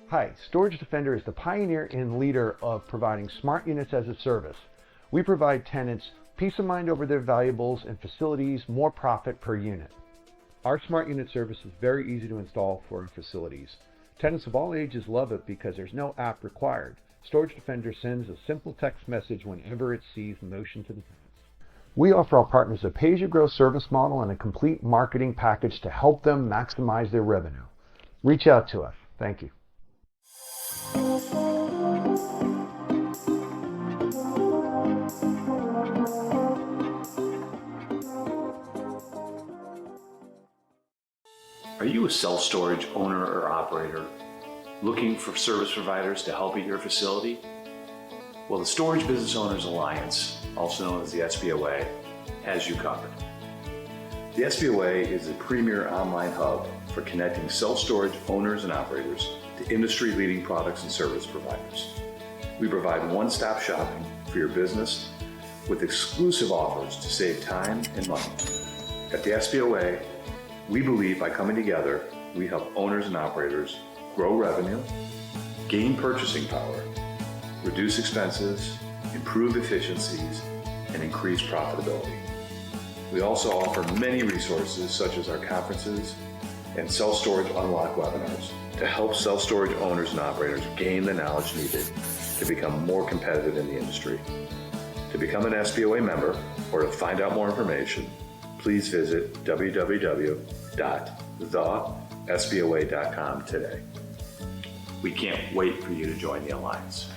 Hi, Storage Defender is the pioneer and leader of providing smart units as a service. We provide tenants peace of mind over their valuables and facilities, more profit per unit. Our smart unit service is very easy to install for our facilities. Tenants of all ages love it because there's no app required. Storage Defender sends a simple text message whenever it sees motion to the tenants. We offer our partners a pay-as-you-grow service model and a complete marketing package to help them maximize their revenue. Reach out to us. Thank you. Are you a self-storage owner or operator looking for service providers to help at your facility? Well, the Storage Business Owners Alliance, also known as the SBOA, has you covered. The SBOA is a premier online hub for connecting self-storage owners and operators to industry-leading products and service providers. We provide one-stop shopping for your business with exclusive offers to save time and money. At the SBOA, we believe by coming together, we help owners and operators grow revenue, gain purchasing power, reduce expenses, improve efficiencies, and increase profitability. We also offer many resources such as our conferences and Self-Storage Unlock webinars to help self-storage owners and operators gain the knowledge needed to become more competitive in the industry. To become an SBOA member or to find out more information, please visit www.thesboa.com today. We can't wait for you to join the Alliance.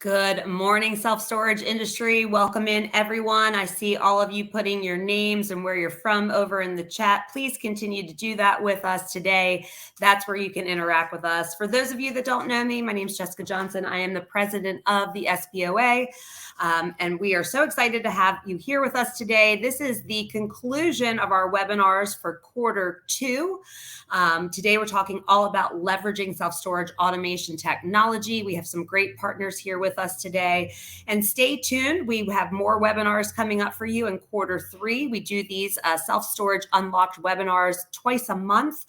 Good morning, self-storage industry. Welcome in, everyone. I see all of you putting your names and where you're from over in the chat. Please continue to do that with us today. That's where you can interact with us. For those of you that don't know me, my name is Jessica Johnson. I am the president of the SBOA, and we are so excited to have you here with us today. This is the conclusion of our webinars for Q2. Today, we're talking all about leveraging self-storage automation technology. We have some great partners here with us today. And stay tuned. We have more webinars coming up for you in Q3. We do these self-storage unlocked webinars twice a month.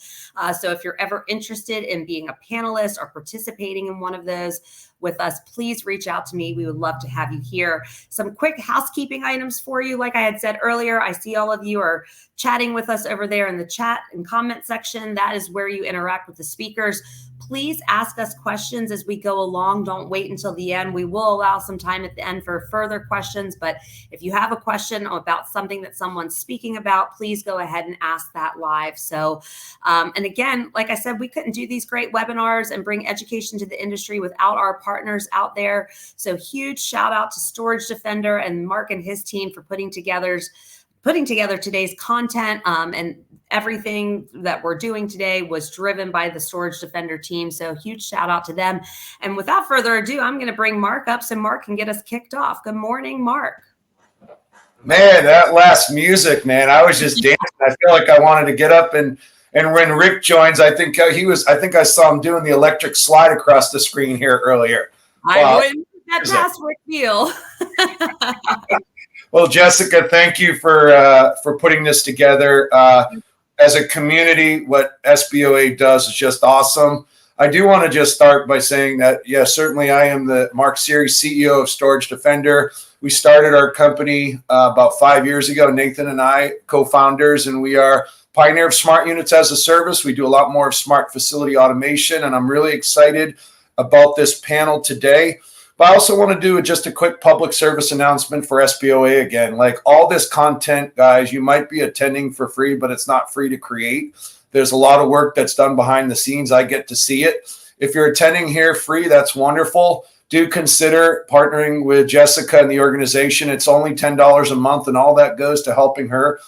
So if you're ever interested in being a panelist or participating in one of those with us, please reach out to me. We would love to have you here. Some quick housekeeping items for you. Like I had said earlier, I see all of you are chatting with us over there in the chat and comment section. That is where you interact with the speakers. Please ask us questions as we go along. Don't wait until the end. We will allow some time at the end for further questions, but if you have a question about something that someone's speaking about, please go ahead and ask that live. So, and again, like I said, we couldn't do these great webinars and bring education to the industry without our partners out there. So huge shout out to Storage Defender and Mark and his team for putting together today's content, and everything that we're doing today was driven by the Storage Defender team. So huge shout out to them. And without further ado, I'm going to bring Mark up so Mark can get us kicked off. Good morning, Mark. Man, that last music, man, I was just dancing. I feel like I wanted to get up and when Rick joins, I think I saw him doing the electric slide across the screen here earlier. I wouldn't put that past Rick Beal. Well, Jessica, thank you for putting this together. As a community, what SBOA does is just awesome. I do want to just start by saying that, yes, certainly I am the Mark Series, CEO of Storage Defender. We started our company about 5 years ago, Nathan and I, co-founders, and we are pioneer of smart units as a service. We do a lot more of smart facility automation, and I'm really excited about this panel today. But I also want to do just a quick public service announcement for SBOA again. Like all this content, guys, you might be attending for free, but it's not free to create. There's a lot of work that's done behind the scenes. I get to see it. If you're attending here free, that's wonderful. Do consider partnering with Jessica and the organization. It's only $10 a month, and all that goes to helping her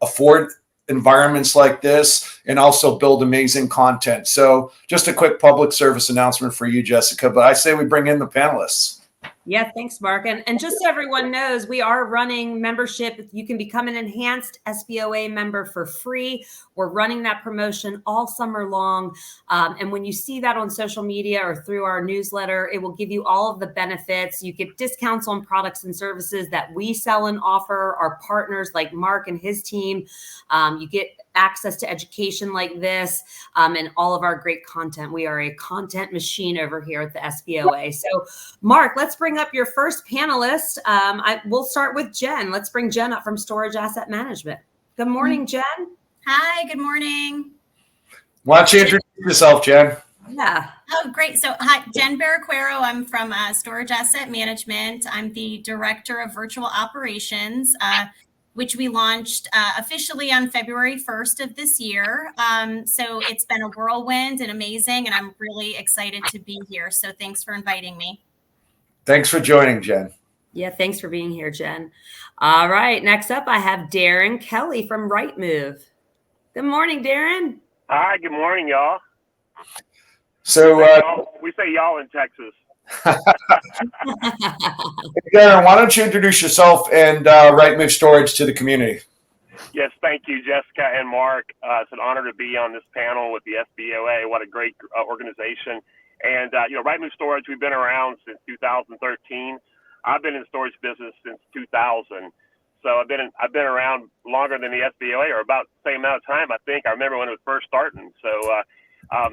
afford environments like this and also build amazing content. So just a quick public service announcement for you, Jessica, but I say we bring in the panelists. Yeah, thanks, Mark. And just so everyone knows, we are running membership. You can become an enhanced SBOA member for free. We're running that promotion all summer long. And when you see that on social media or through our newsletter, it will give you all of the benefits. You get discounts on products and services that we sell and offer our partners like Mark and his team. You get access to education like this and all of our great content. We are a content machine over here at the SBOA. So Mark, let's bring up your first panelist. We'll start with Jen. Let's bring Jen up from Storage Asset Management. Good morning, Jen. Hi, good morning. Why don't you introduce yourself, Jen? Yeah. Oh, great. So hi, Jen Barraquero. I'm from Storage Asset Management. I'm the Director of Virtual Operations, which we launched officially on February 1st of this year. So it's been a whirlwind and amazing, and I'm really excited to be here. So thanks for inviting me. Thanks for joining, Jen. Yeah, thanks for being here, Jen. All right, next up, I have Darren Kelly from Rightmove. Good morning, Darren. Hi, good morning, y'all. So we say y'all in Texas. Darren, why don't you introduce yourself and Rightmove Storage to the community? Yes, thank you, Jessica and Mark. It's an honor to be on this panel with the SBOA. What a great organization. And, Rightmove Storage, we've been around since 2013. I've been in the storage business since 2000. So I've been around longer than the SBOA, or about the same amount of time, I think. I remember when it was first starting. So,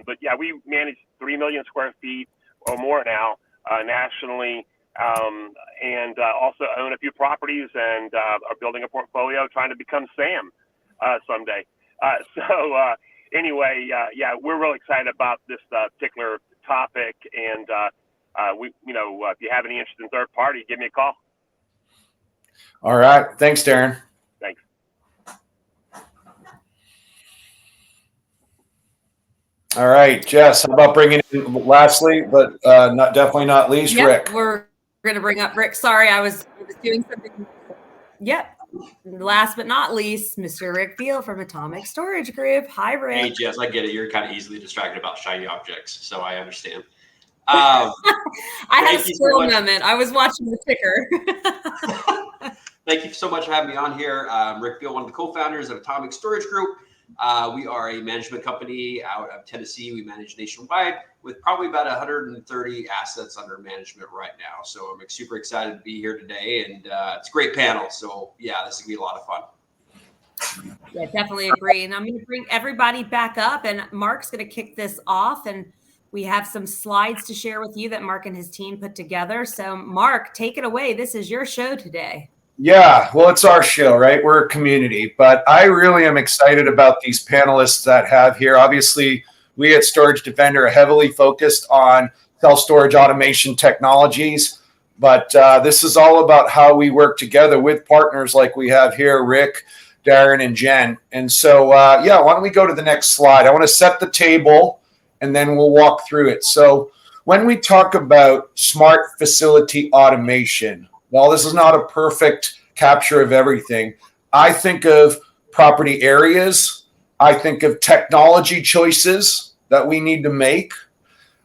but yeah, we manage 3 million square feet or more now nationally, and also own a few properties and are building a portfolio, trying to become Sam someday. Anyway, yeah, we're really excited about this particular topic, and if you have any interest in third party, give me a call. All right. Thanks, Darren. Thanks. All right, Jess, how about bringing in lastly, but definitely not least, Yep, Rick? we're going to bring up Rick. Sorry, I was doing something. Yep. Last but not least, Mr. Rick Beal from Atomic Storage Group. Hi, Rick. Hey, Jess, I get it. You're kind of easily distracted about shiny objects, so I understand. I had a squirrel moment. I was watching the ticker. Thank you so much for having me on here. Rick Beal, one of the co-founders of Atomic Storage Group. We are a management company out of Tennessee. We manage nationwide with probably about 130 assets under management right now. So I'm super excited to be here today, and it's a great panel. So yeah, this is gonna be a lot of fun. Yeah, definitely agree. And I'm going to bring everybody back up, and Mark's going to kick this off. And we have some slides to share with you that Mark and his team put together. So Mark, take it away. This is your show today. Yeah, well, it's our show, right? We're a community, but I really am excited about these panelists that have here. Obviously, we at Storage Defender are heavily focused on self-storage automation technologies, but this is all about how we work together with partners like we have here, Rick, Darren, and Jen. And so, why don't we go to the next slide? I want to set the table, and then we'll walk through it. So when we talk about smart facility automation, while this is not a perfect capture of everything, I think of property areas. I think of technology choices that we need to make,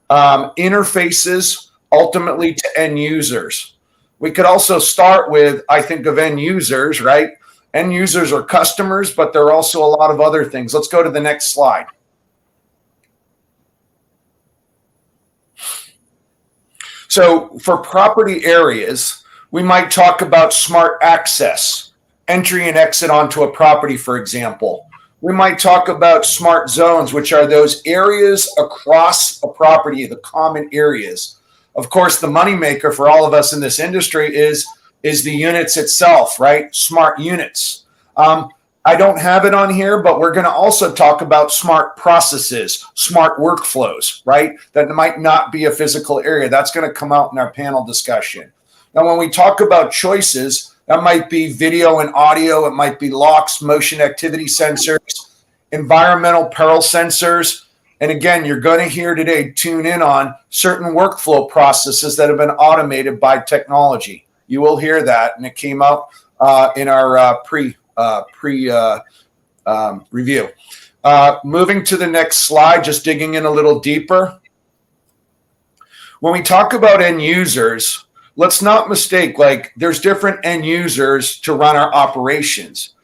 interfaces ultimately to end users. We could also start with, I think of end users, right? End users are customers, but there are also a lot of other things. Let's go to the next slide. So for property areas, we might talk about smart access, entry and exit onto a property, for example. We might talk about smart zones, which are those areas across a property, the common areas. Of course, the moneymaker for all of us in this industry is the units itself, right? Smart units. I don't have it on here, but we're going to also talk about smart processes, smart workflows, right? That might not be a physical area. That's going to come out in our panel discussion. Now, when we talk about choices, that might be video and audio. It might be locks, motion activity sensors, environmental peril sensors. And again, you're going to hear today, tune in on certain workflow processes that have been automated by technology. You will hear that, and it came out in our review. Moving to the next slide, just digging in a little deeper. When we talk about end users, let's not mistake, like there's different end users to run our operations.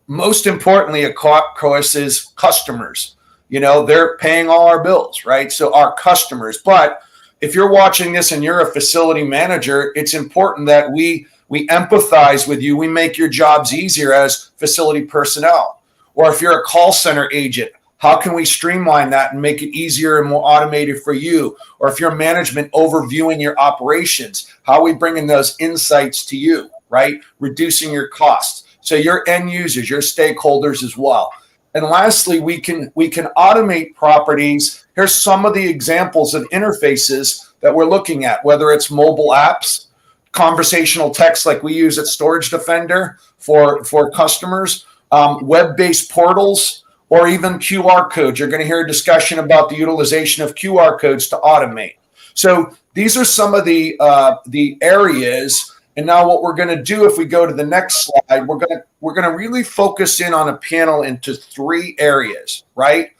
Most importantly, of course, is customers. You know, they're paying all our bills, right? So our customers. But if you're watching this and you're a facility manager, it's important that we empathize with you. We make your jobs easier as facility personnel. Or if you're a call center agent, how can we streamline that and make it easier and more automated for you? Or if you're management overviewing your operations, how are we bringing those insights to you, right? Reducing your costs. So your end users, your stakeholders as well. And lastly, we can automate properties. Here's some of the examples of interfaces that we're looking at, whether it's mobile apps, conversational text like we use at Storage Defender for customers, web-based portals, or even QR codes. You're going to hear a discussion about the utilization of QR codes to automate. So these are some of the areas. And now what we're going to do, if we go to the next slide, we're going to really focus in on a panel into 3 areas, right?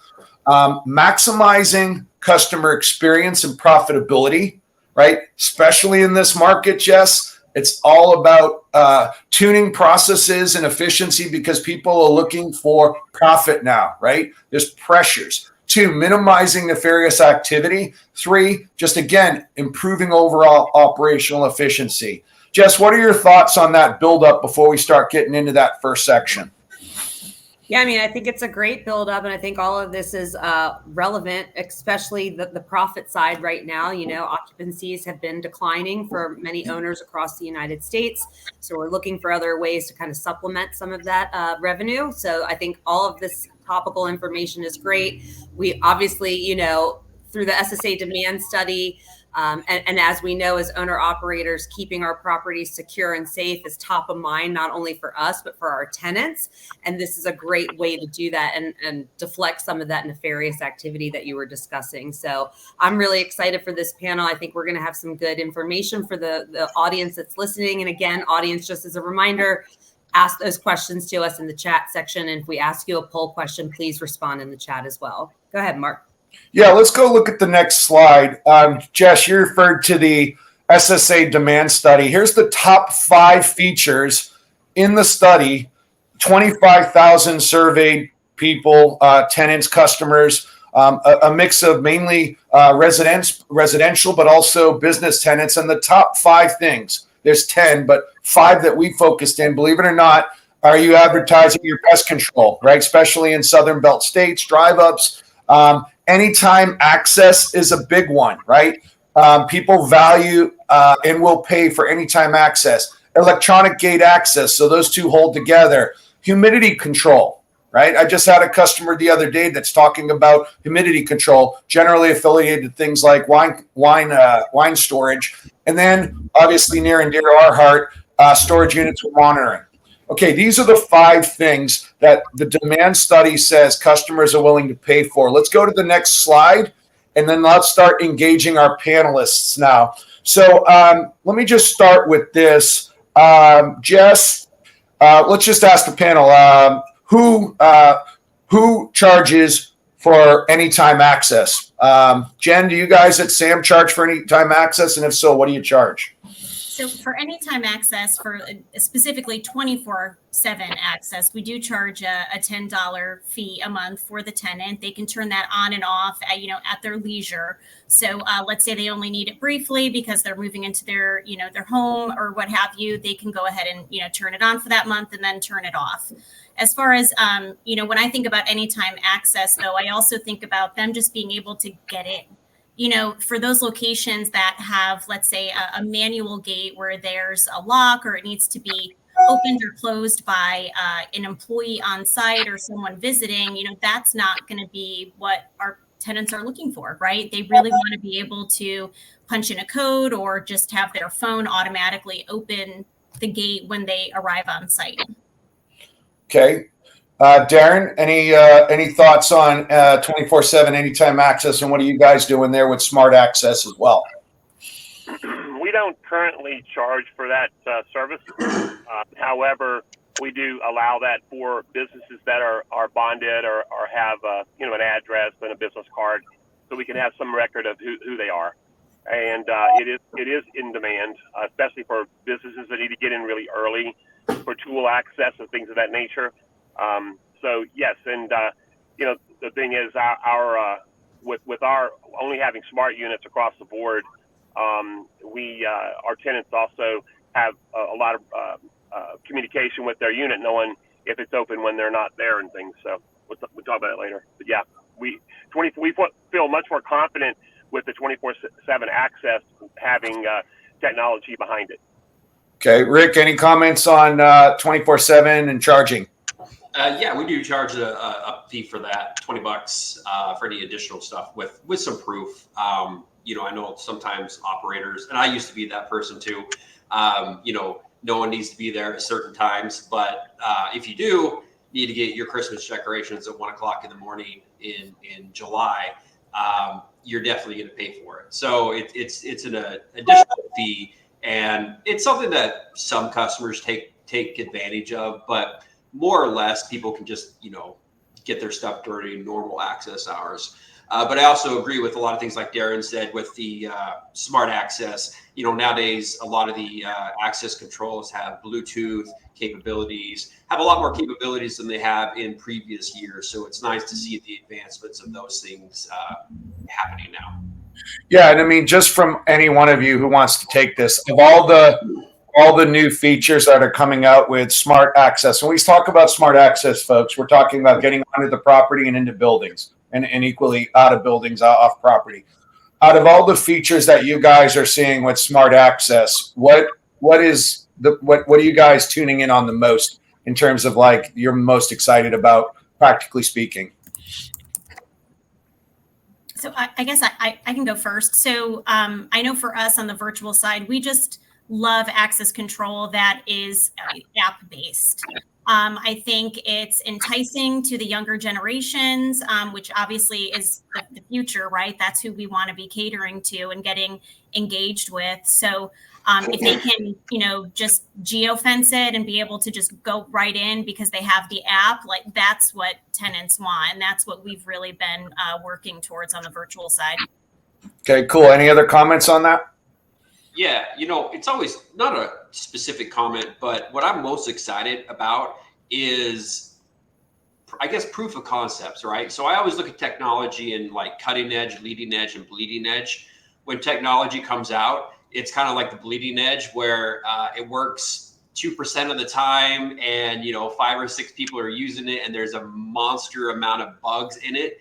Maximizing customer experience and profitability, right? Especially in this market, Jess, it's all about tuning processes and efficiency because people are looking for profit now, right? There's pressures. 2, minimizing nefarious activity. 3, just again, improving overall operational efficiency. Jess, what are your thoughts on that build-up before we start getting into that first section? Yeah, I mean, I think it's a great build-up, and I think all of this is relevant, especially the profit side right now. You know, occupancies have been declining for many owners across the United States, so we're looking for other ways to kind of supplement some of that revenue. So I think all of this topical information is great. We obviously, you know, through the SSA demand study, and as we know, as owner operators, keeping our properties secure and safe is top of mind, not only for us, but for our tenants. And this is a great way to do that and deflect some of that nefarious activity that you were discussing. So I'm really excited for this panel. I think we're going to have some good information for the audience that's listening. And again, audience, just as a reminder, ask those questions to us in the chat section. And if we ask you a poll question, please respond in the chat as well. Go ahead, Mark. Yeah, let's go look at the next slide. Jess, you referred to the SSA demand study. Here's the top 5 features in the study, 25,000 surveyed people, tenants, customers, a mix of mainly residential, but also business tenants. And the top 5 things, there's 10, but 5 that we focused in, believe it or not, are you advertising your pest control, right? Especially in Southern Belt states, drive-ups. Anytime access is a big one, right? People value and will pay for anytime access. Electronic gate access, so those 2 hold together. Humidity control, right? I just had a customer the other day that's talking about humidity control, generally affiliated to things like wine storage. And then obviously near and dear to our heart, storage units with monitoring. Okay, these are the 5 things that the demand study says customers are willing to pay for. Let's go to the next slide, and then let's start engaging our panelists now. So let me just start with this. Jess, let's just ask the panel, who charges for anytime access? Jen, do you guys at SAM charge for anytime access? And if so, what do you charge? So for anytime access, for specifically 24/7 access, we do charge a $10 fee a month for the tenant. They can turn that on and off at their leisure. So let's say they only need it briefly because they're moving into their home or what have you. They can go ahead and turn it on for that month and then turn it off. As far as when I think about anytime access, though, I also think about them just being able to get in. For those locations that have, let's say, a manual gate where there's a lock or it needs to be opened or closed by an employee on site or someone visiting, that's not going to be what our tenants are looking for, right? They really want to be able to punch in a code or just have their phone automatically open the gate when they arrive on site. Okay. Darren, any thoughts on 24/7 anytime access, and what are you guys doing there with smart access as well? We don't currently charge for that service. However, we do allow that for businesses that are bonded or have an address and a business card, so we can have some record of who they are. And it is in demand, especially for businesses that need to get in really early for tool access and things of that nature. So yes, and the thing is, with our only having smart units across the board, our tenants also have a lot of communication with their unit, knowing if it's open when they're not there and things. So we'll talk about it later. But yeah, we feel much more confident with the 24/7 access having technology behind it. Okay, Rick, any comments on 24/7 and charging? Yeah, we do charge a fee for that, $20 for any additional stuff with some proof. I know sometimes operators, and I used to be that person too. No one needs to be there at certain times, but if you do need to get your Christmas decorations at 1:00 in the morning in July, you're definitely going to pay for it. So it's an additional fee, and it's something that some customers take advantage of, but more or less people can just get their stuff during normal access hours. But I also agree with a lot of things like Darren said with the smart access. Nowadays a lot of the access controls have Bluetooth capabilities, have a lot more capabilities than they have in previous years. So it's nice to see the advancements of those things happening now. Yeah, and I mean, just from any one of you who wants to take this, of all the new features that are coming out with smart access. When we talk about smart access, folks, we're talking about getting onto the property and into buildings, and equally out of buildings, off property. Out of all the features that you guys are seeing with smart access, what are you guys tuning in on the most in terms of like you're most excited about, practically speaking? So I guess I can go first. So I know for us on the virtual side, we just love access control that is app-based. I think it's enticing to the younger generations, which obviously is the future, right? That's who we want to be catering to and getting engaged with. So if they can, just geofence it and be able to just go right in because they have the app, like that's what tenants want. And that's what we've really been working towards on the virtual side. Okay, cool. Any other comments on that? Yeah, it's always not a specific comment, but what I'm most excited about is, I guess, proof of concepts, right? So I always look at technology in like cutting edge, leading edge, and bleeding edge. When technology comes out, it's kind of like the bleeding edge where it works 2% of the time and, 5 or 6 people are using it and there's a monster amount of bugs in it.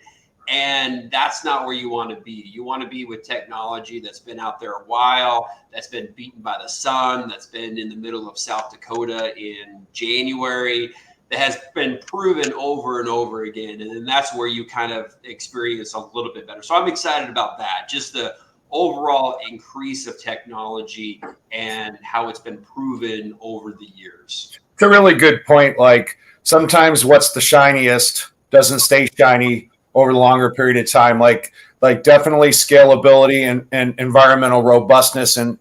And that's not where you want to be. You want to be with technology that's been out there a while, that's been beaten by the sun, that's been in the middle of South Dakota in January, that has been proven over and over again. And then that's where you kind of experience a little bit better. So I'm excited about that. Just the overall increase of technology and how it's been proven over the years. It's a really good point. Like sometimes what's the shiniest doesn't stay shiny over the longer period of time, like definitely scalability and environmental robustness and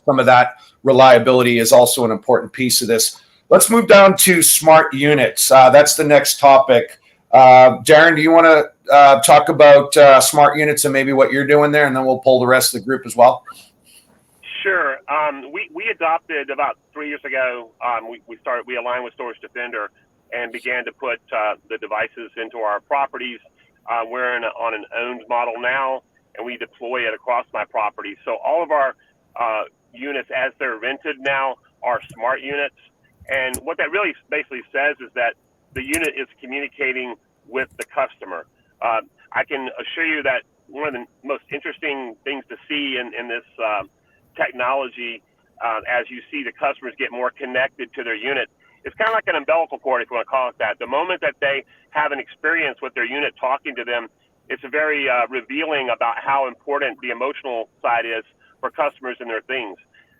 some of that reliability is also an important piece of this. Let's move down to smart units. That's the next topic. Darren, do you want to talk about smart units and maybe what you're doing there, and then we'll pull the rest of the group as well? Sure. We adopted about 3 years ago. We aligned with Storage Defender and began to put the devices into our properties. We're on an owned model now, and we deploy it across my property. So all of our units, as they're rented now, are smart units. And what that really basically says is that the unit is communicating with the customer. I can assure you that one of the most interesting things to see in this technology as you see the customers get more connected to their unit. It's kind of like an umbilical cord, if you want to call it that. The moment that they have an experience with their unit talking to them, it's very revealing about how important the emotional side is for customers and their things.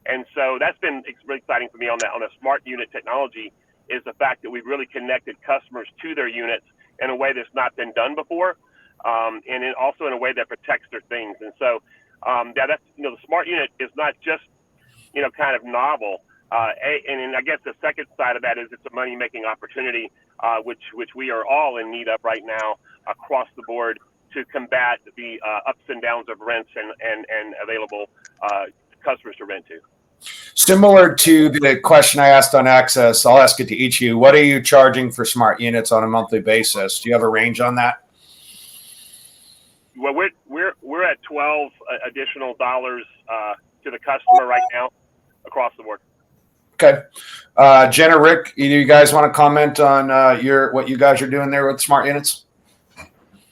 And so that's been really exciting for me on the smart unit technology, is the fact that we've really connected customers to their units in a way that's not been done before, and also in a way that protects their things. And so, that's, the smart unit is not just, kind of novel. And I guess the second side of that is it's a money-making opportunity, which we are all in need of right now across the board to combat the ups and downs of rents and available customers to rent to. Similar to the question I asked on access, I'll ask it to each of you. What are you charging for smart units on a monthly basis? Do you have a range on that? Well, we're at $12 additional dollars to the customer right now across the board. Okay. Jen or Rick, either you guys want to comment on what you guys are doing there with smart units?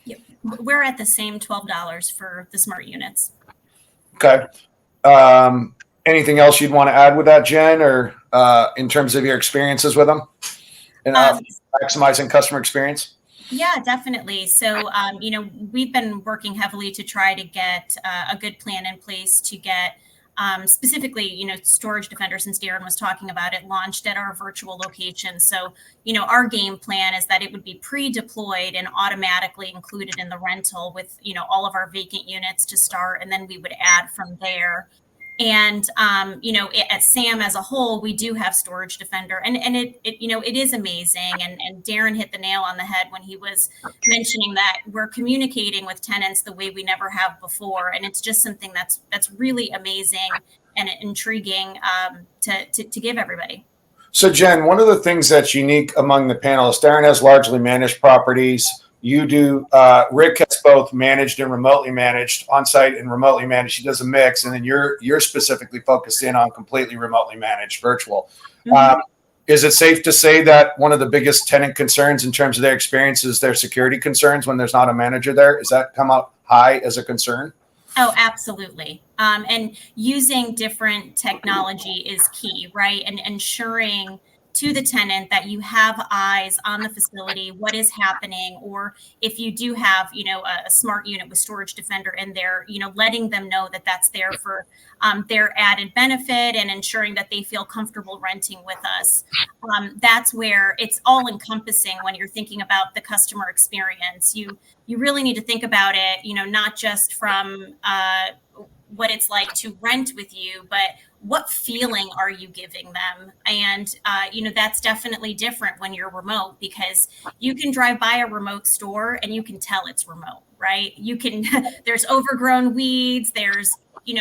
Yep. We're at the same $12 for the smart units. Okay. Anything else you'd want to add with that, Jen, or in terms of your experiences with them and maximizing customer experience? Yeah, definitely. So, we've been working heavily to try to get a good plan in place to get specifically, Storage Defender, since Darren was talking about it, launched at our virtual location. So, our game plan is that it would be pre-deployed and automatically included in the rental with, all of our vacant units to start, and then we would add from there. And, at SAM as a whole, we do have Storage Defender, and it is amazing. And Darren hit the nail on the head when he was mentioning that we're communicating with tenants the way we never have before. And it's just something that's really amazing and intriguing to give everybody. So, Jen, one of the things that's unique among the panelists, Darren has largely managed properties. You do, Rick has both managed and remotely managed, on-site and remotely managed. He does a mix, and then you're specifically focused in on completely remotely managed virtual. Mm-hmm. Is it safe to say that one of the biggest tenant concerns in terms of their experience is their security concerns when there's not a manager there? Does that come out high as a concern? Oh, absolutely. And using different technology is key, right? And ensuring to the tenant that you have eyes on the facility, what is happening, or if you do have, a smart unit with Storage Defender in there, letting them know that that's there for their added benefit and ensuring that they feel comfortable renting with us. That's where it's all encompassing when you're thinking about the customer experience. You really need to think about it, not just from what it's like to rent with you, but what feeling are you giving them? And, that's definitely different when you're remote, because you can drive by a remote store and you can tell it's remote, right? There's overgrown weeds, there's,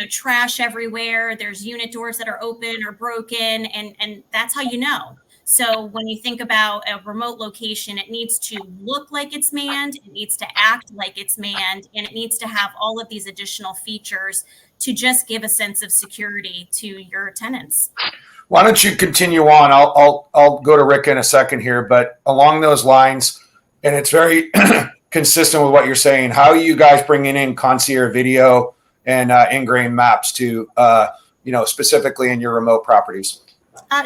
trash everywhere, there's unit doors that are open or broken, and that's how you know. So when you think about a remote location, it needs to look like it's manned, it needs to act like it's manned, and it needs to have all of these additional features to just give a sense of security to your tenants. Why don't you continue on? I'll go to Rick in a second here, but along those lines, and it's very consistent with what you're saying, how are you guys bringing in concierge video and ingrained maps to, specifically in your remote properties?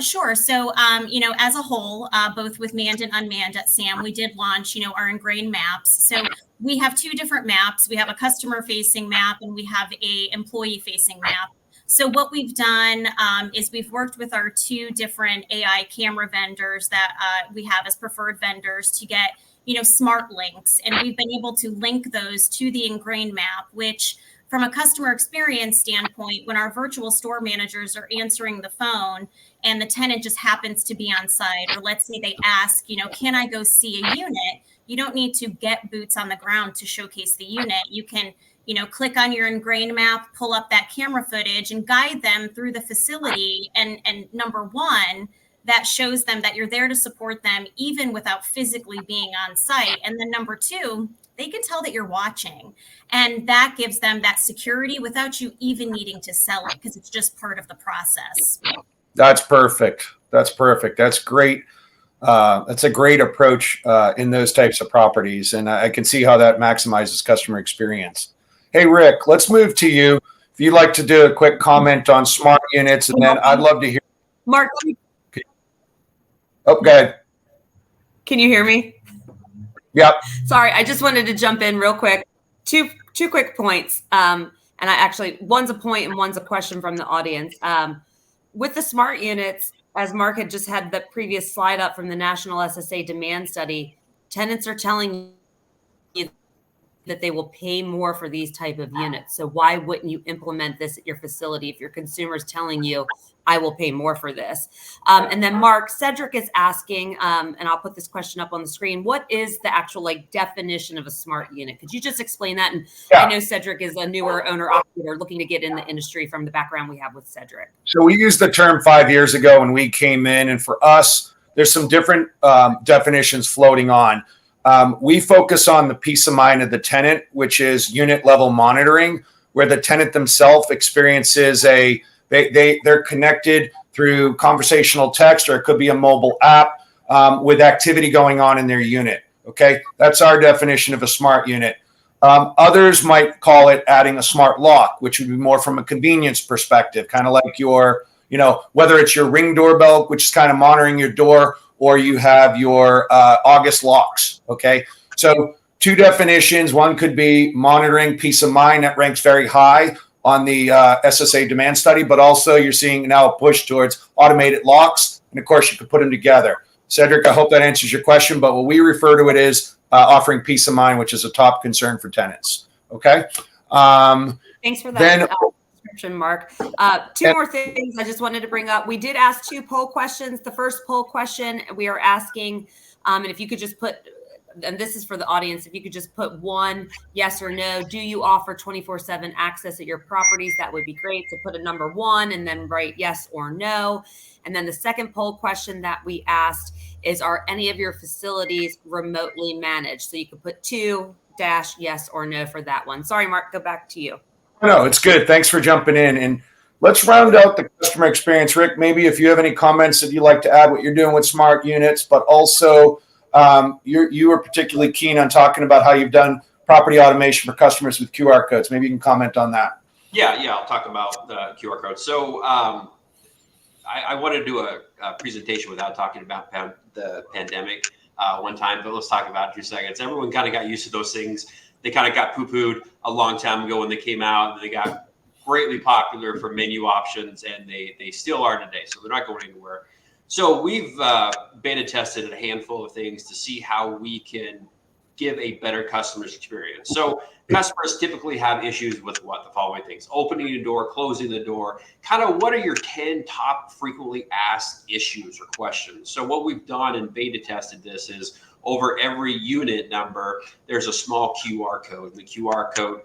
Sure. So, as a whole, both with manned and unmanned at SAM, we did launch, our ingrained maps. So we have two different maps. We have a customer-facing map and we have a employee-facing map. So what we've done is we've worked with our two different AI camera vendors that we have as preferred vendors to get, smart links. And we've been able to link those to the ingrained map, which from a customer experience standpoint, when our virtual store managers are answering the phone and the tenant just happens to be on site, or let's say they ask, can I go see a unit? You don't need to get boots on the ground to showcase the unit. You can, click on your ingrained map, pull up that camera footage and guide them through the facility. And number one, that shows them that you're there to support them even without physically being on site. And then number two, they can tell that you're watching, and that gives them that security without you even needing to sell it, because it's just part of the process. That's perfect. That's great. That's a great approach in those types of properties. And I can see how that maximizes customer experience. Hey, Rick, let's move to you. if you'd like to do a quick comment on smart units, and then I'd love to hear. Mark, Oh, go ahead. can you hear me? Yep. Sorry, I just wanted to jump in real quick. Two quick points. And I actually, one's a point and one's a question from the audience. With the smart units, as Mark had just had the previous slide up from the National SSA demand study, tenants are telling you that they will pay more for these type of units. So why wouldn't you implement this at your facility if your consumer's telling you, I will pay more for this? And then Mark, Cedric is asking, and I'll put this question up on the screen, what is the actual definition of a smart unit? Could you just explain that? And Yeah. I know Cedric is a newer owner operator looking to get in the industry from the background we have with Cedric. So we used the term 5 years ago when we came in, and for us, there's some different definitions floating on. We focus on the peace of mind of the tenant, which is unit level monitoring, where the tenant themselves experiences they're connected through conversational text, or it could be a mobile app with activity going on in their unit. Okay, that's our definition of a smart unit. Others might call it adding a smart lock, which would be more from a convenience perspective, kind of like your, whether it's your Ring doorbell, which is kind of monitoring your door, or you have your August locks. Okay, so two definitions. One could be monitoring peace of mind, that ranks very high on the SSA demand study, but also you're seeing now a push towards automated locks, and of course you could put them together. Cedric, I hope that answers your question, but what we refer to it is offering peace of mind, which is a top concern for tenants. Okay. Thanks for that. Then Description, Mark. Two more things I just wanted to bring up. We did ask 2 poll questions. The first poll question we are asking, and if you could just put, and this is for the audience, if you could just put 1 yes or no, do you offer 24/7 access at your properties? That would be great. So put a number 1 and then write yes or no. And then the second poll question that we asked is, are any of your facilities remotely managed? So you could put 2 - yes or no for that one. Sorry, Mark, go back to you. No, it's good. Thanks for jumping in. And let's round out the customer experience. Rick, maybe if you have any comments that you'd like to add, what you're doing with smart units, but also you were particularly keen on talking about how you've done property automation for customers with QR codes. Maybe you can comment on that. Yeah, I'll talk about the QR code. So I wanted to do a presentation without talking about the pandemic one time, but let's talk about it for 2 seconds. Everyone kind of got used to those things. They kind of got poo-pooed a long time ago when they came out, and they got greatly popular for menu options, and they still are today. So they're not going anywhere. So we've beta tested a handful of things to see how we can give a better customer experience. So customers typically have issues with the following things: opening the door, closing the door. Kind of what are your 10 top frequently asked issues or questions? So what we've done and beta tested this is, over every unit number, there's a small QR code. The QR code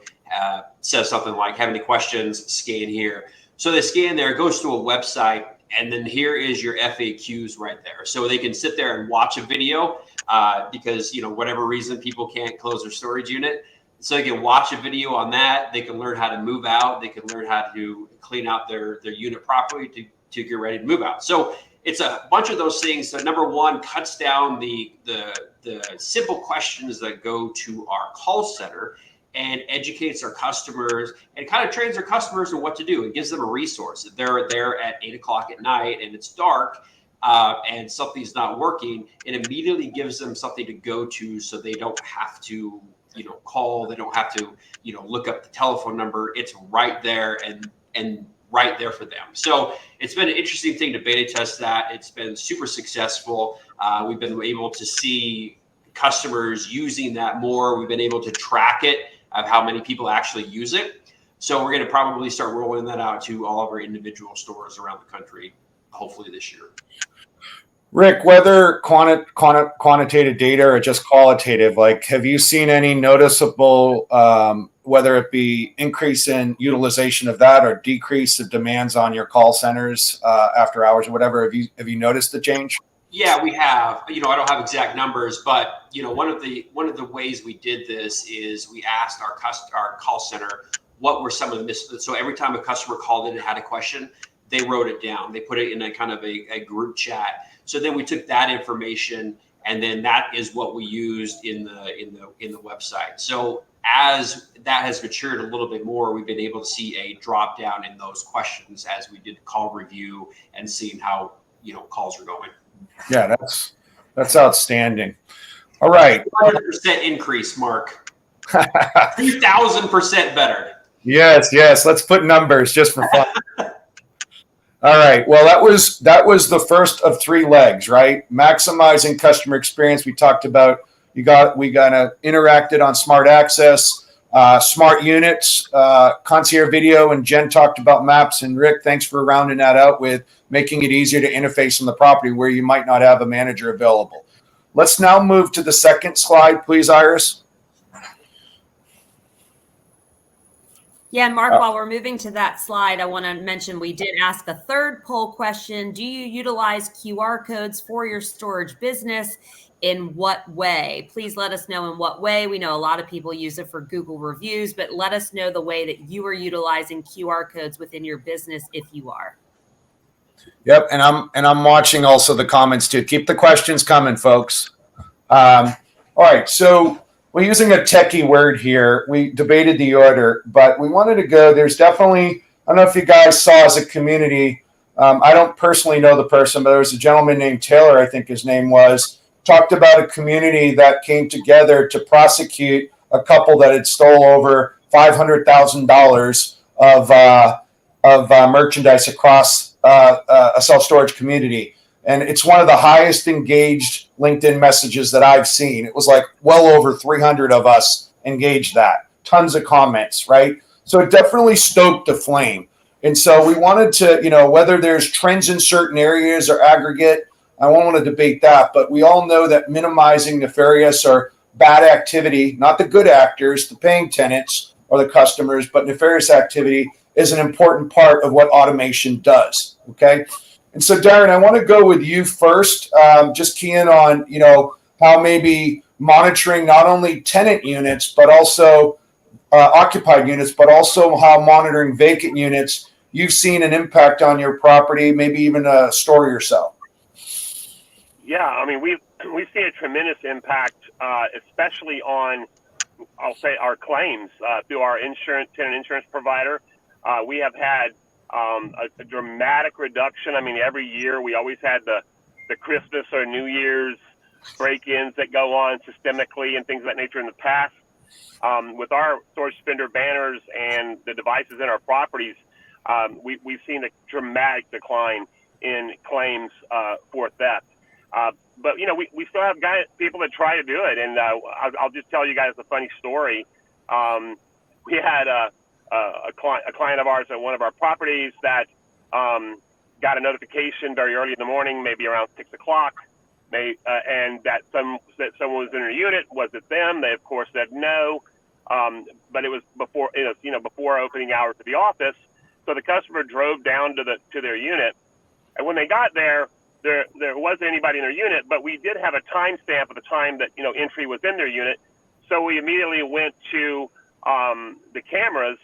says something like, have any questions, scan here. So they scan there, it goes to a website, and then here is your FAQs right there. So they can sit there and watch a video because, whatever reason, people can't close their storage unit. So they can watch a video on that. They can learn how to move out. They can learn how to clean out their unit properly to get ready to move out. So it's a bunch of those things. So number one, cuts down the simple questions that go to our call center and educates our customers and kind of trains our customers on what to do and gives them a resource. If they're there at 8 o'clock at night and it's dark and something's not working, it immediately gives them something to go to, so they don't have to, call. They don't have to, look up the telephone number. It's right there and right there for them. So it's been an interesting thing to beta test that. It's been super successful. We've been able to see customers using that more. We've been able to track it of how many people actually use it. So we're going to probably start rolling that out to all of our individual stores around the country, hopefully this year. Rick, whether quantitative data or just qualitative, have you seen any noticeable, whether it be increase in utilization of that or decrease of demands on your call centers after hours or whatever? Have you noticed the change? Yeah, we have. I don't have exact numbers, but one of the ways we did this is we asked our call center what were some of the so every time a customer called in and had a question, they wrote it down. They put it in a kind of a group chat. So then we took that information, and then that is what we used in the website. So as that has matured a little bit more, we've been able to see a drop down in those questions as we did call review and seeing how, calls are going. Yeah, that's outstanding. All right. 100% increase, Mark. 3,000% better. Yes. Let's put numbers just for fun. All right. Well, that was the first of 3 legs, right? Maximizing customer experience. We talked about we got interacted on smart access, smart units, concierge video, and Jen talked about maps. And Rick, thanks for rounding that out with making it easier to interface on the property where you might not have a manager available. Let's now move to the second slide, please, Iris. Yeah, and Mark, while we're moving to that slide, I want to mention we did ask a third poll question. Do you utilize QR codes for your storage business? In what way? Please let us know in what way. We know a lot of people use it for Google reviews, but let us know the way that you are utilizing QR codes within your business if you are. Yep, and I'm watching also the comments too. Keep the questions coming, folks. All right, so we're using a techie word here. We debated the order, but we wanted to go. There's definitely, I don't know if you guys saw as a community, I don't personally know the person, but there was a gentleman named Taylor, I think his name was, talked about a community that came together to prosecute a couple that had stole over $500,000 of merchandise across a self-storage community. And it's one of the highest engaged LinkedIn messages that I've seen. It was like well over 300 of us engaged that. Tons of comments, right? So it definitely stoked the flame. And so we wanted to, whether there's trends in certain areas or aggregate, I won't want to debate that, but we all know that minimizing nefarious or bad activity, not the good actors, the paying tenants or the customers, but nefarious activity is an important part of what automation does, okay? And so, Darren, I want to go with you first, just key in on, how maybe monitoring not only tenant units, but also occupied units, but also how monitoring vacant units, you've seen an impact on your property, maybe even a store yourself. Yeah, I mean, we've seen a tremendous impact, especially on, I'll say, our claims through our tenant insurance provider. We have had a dramatic reduction. I mean, every year we always had the Christmas or New Year's break-ins that go on systemically and things of that nature in the past. With our Storage Defender banners and the devices in our properties, we've seen a dramatic decline in claims for theft. But we still have people that try to do it, and I'll just tell you guys a funny story. We had a client of ours at one of our properties that got a notification very early in the morning, maybe around 6 o'clock, and that someone was in their unit. Was it them? They of course said no, but it was before opening hours of the office. So the customer drove down to their unit, and when they got there wasn't anybody in their unit, but we did have a timestamp of the time that entry was in their unit. So we immediately went to the cameras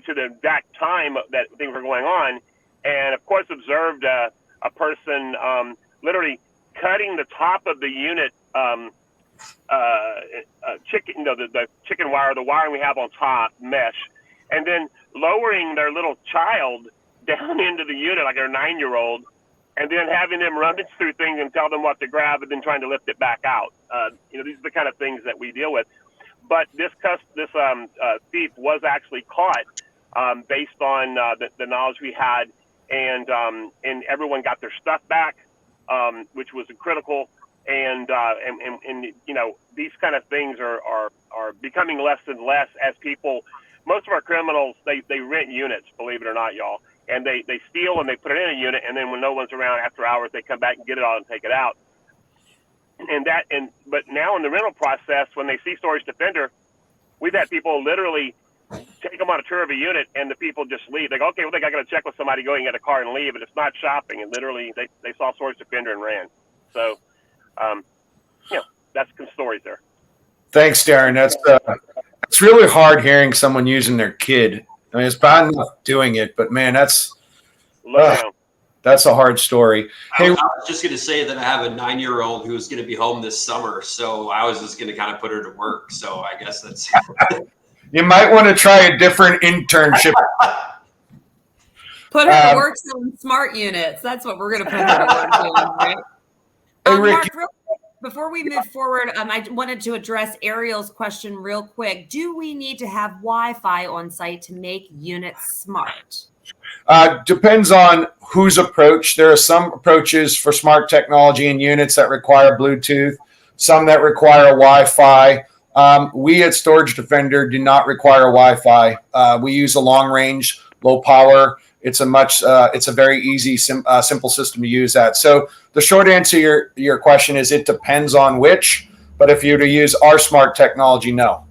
to the exact time that things were going on, and of course observed a person literally cutting the top of the unit the chicken wire, the wiring we have on top, mesh, and then lowering their little child down into the unit like their 9-year-old, and then having them rummage through things and tell them what to grab, and then trying to lift it back out. These are the kind of things that we deal with. But this thief was actually caught based on the knowledge we had, and everyone got their stuff back, which was critical. And these kind of things are becoming less and less as people. Most of our criminals they rent units, believe it or not, y'all. And they steal and they put it in a unit, and then when no one's around after hours, they come back and get it all and take it out. But now in the rental process, when they see Storage Defender, we've had people literally take them on a tour of a unit, and the people just leave. They go, okay, well, I got to check with somebody, go and get a car and leave, and it's not shopping. And literally, they saw Storage Defender and ran. So, that's some stories there. Thanks, Darren. It's really hard hearing someone using their kid. I mean, it's bad enough doing it, but man, that's That's a hard story. I was just going to say that I have a 9-year-old who's going to be home this summer. So I was just going to kind of put her to work. So I guess that's. You might want to try a different internship. Put her to work selling smart units. That's what we're going to put her to work doing, right? Hey, Rick, Mark, real quick, before we move forward, I wanted to address Ariel's question real quick. Do we need to have Wi-Fi on site to make units smart? Depends on whose approach. There are some approaches for smart technology and units that require Bluetooth, some that require Wi-Fi. We at Storage Defender do not require Wi-Fi. We use a long range, low power. It's a very easy, simple system to use that. So the short answer to your question is it depends on which, but if you were to use our smart technology, no.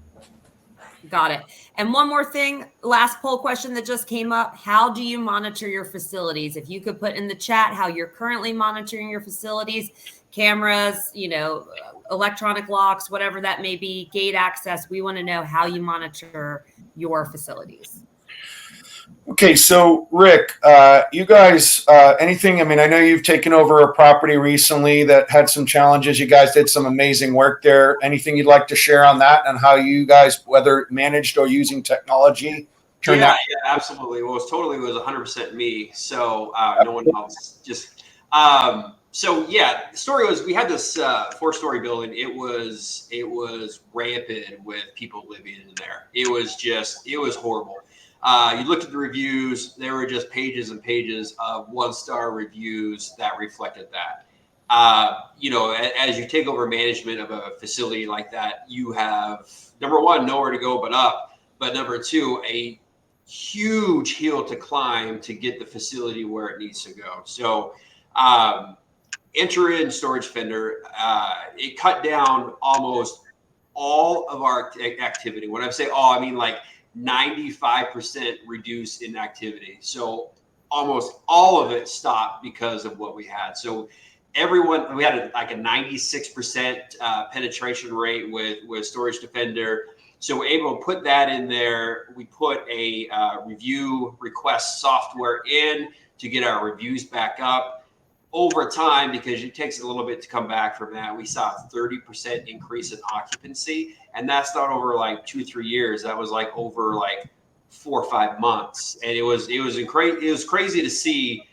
Got it. And one more thing, last poll question that just came up. How do you monitor your facilities? If you could put in the chat how you're currently monitoring your facilities, cameras, electronic locks, whatever that may be, gate access. We want to know how you monitor your facilities. Okay, so Rick, you guys, anything? I mean, I know you've taken over a property recently that had some challenges. You guys did some amazing work there. Anything you'd like to share on that and how you guys, whether managed or using technology, turned out? Yeah, absolutely. Well, it was 100% me. So no one else. So yeah, the story was we had this 4-story building. It was rampant with people living in there. It was horrible. You looked at the reviews, there were just pages and pages of 1-star reviews that reflected that. As you take over management of a facility like that, you have, number one, nowhere to go but up, but number two, a huge hill to climb to get the facility where it needs to go. So enter in Storage Defender. It cut down almost all of our activity. When I say all, I mean like 95% reduced in activity. So almost all of it stopped because of what we had. So we had a 96% penetration rate with Storage Defender. So we're able to put that in there. We put a review request software in to get our reviews back up. Over time, because it takes a little bit to come back from that, we saw a 30% increase in occupancy. And that's not over like 2-3 years. That was like over like 4 or 5 months. And it was crazy to see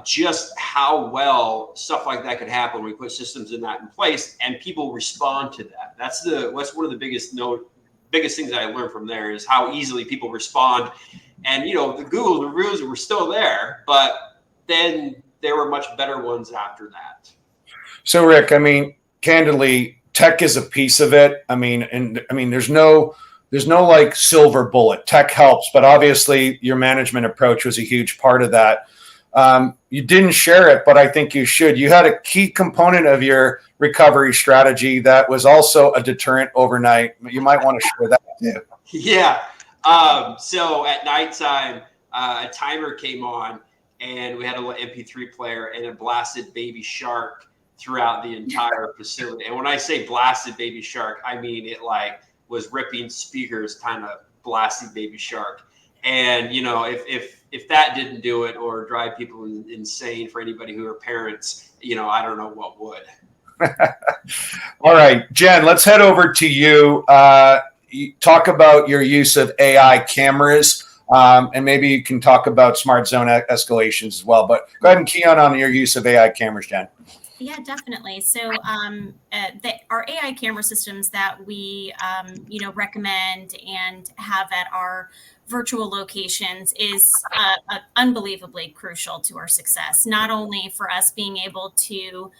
just how well stuff like that could happen when we put systems in place and people respond to that. That's one of the biggest things that I learned from there is how easily people respond. And the Google reviews were still there, but then there were much better ones after that. So Rick, I mean, candidly, tech is a piece of it. I mean, there's no like silver bullet. Tech helps, but obviously your management approach was a huge part of that. You didn't share it, but I think you should. You had a key component of your recovery strategy that was also a deterrent overnight. You might want to share that too. Yeah. So at nighttime, a timer came on, and we had a little MP3 player, and it blasted Baby Shark throughout the entire facility. And when I say blasted Baby Shark, I mean it like was ripping speakers, kind of blasting Baby Shark. And if that didn't do it or drive people insane for anybody who are parents, I don't know what would. All right, Jen, let's head over to you. You talk about your use of AI cameras. And maybe you can talk about smart zone escalations as well. But go ahead and key on your use of AI cameras, Jen. Yeah, definitely. So our AI camera systems that we recommend and have at our virtual locations is unbelievably crucial to our success. Not only for us being able to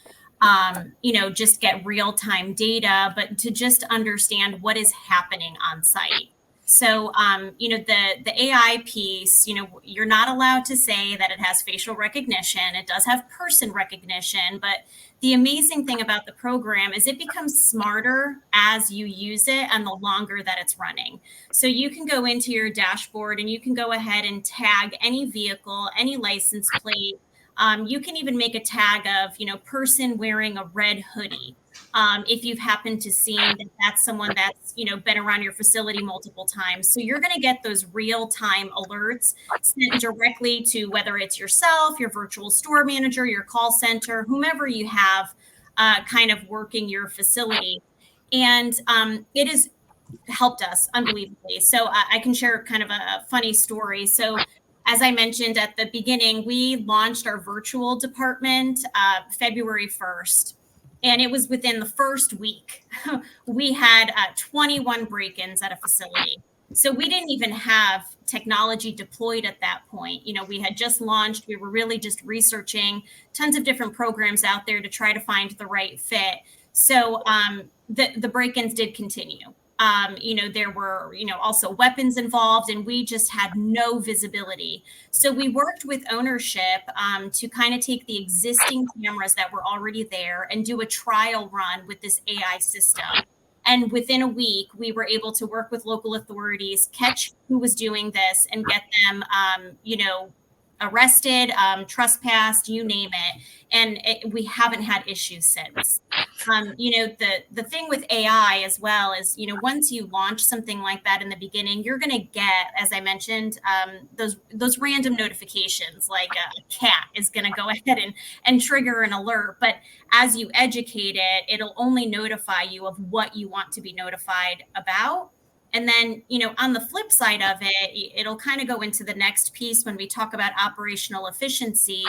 just get real-time data, but to just understand what is happening on site. So, the AI piece, you're not allowed to say that it has facial recognition. It does have person recognition, but the amazing thing about the program is it becomes smarter as you use it and the longer that it's running. So you can go into your dashboard and you can go ahead and tag any vehicle, any license plate. You can even make a tag of, person wearing a red hoodie. if you've happened to see that that's someone that's, been around your facility multiple times. So you're going to get those real-time alerts sent directly to whether it's yourself, your virtual store manager, your call center, whomever you have kind of working your facility. And it has helped us unbelievably. So I can share kind of a funny story. So as I mentioned at the beginning, we launched our virtual department February 1st. And it was within the first week, we had 21 break-ins at a facility. So we didn't even have technology deployed at that point. We had just launched. We were really just researching tons of different programs out there to try to find the right fit. So the break-ins did continue. There were, also weapons involved, and we just had no visibility. So we worked with ownership to kind of take the existing cameras that were already there and do a trial run with this AI system. And within a week, we were able to work with local authorities, catch who was doing this, and get them, arrested, trespassed, you name it. And we haven't had issues since. The thing with AI as well is, once you launch something like that in the beginning, you're going to get, as I mentioned, those random notifications, like a cat is going to go ahead and trigger an alert. But as you educate it, it'll only notify you of what you want to be notified about. And then, on the flip side of it, it'll kind of go into the next piece when we talk about operational efficiency.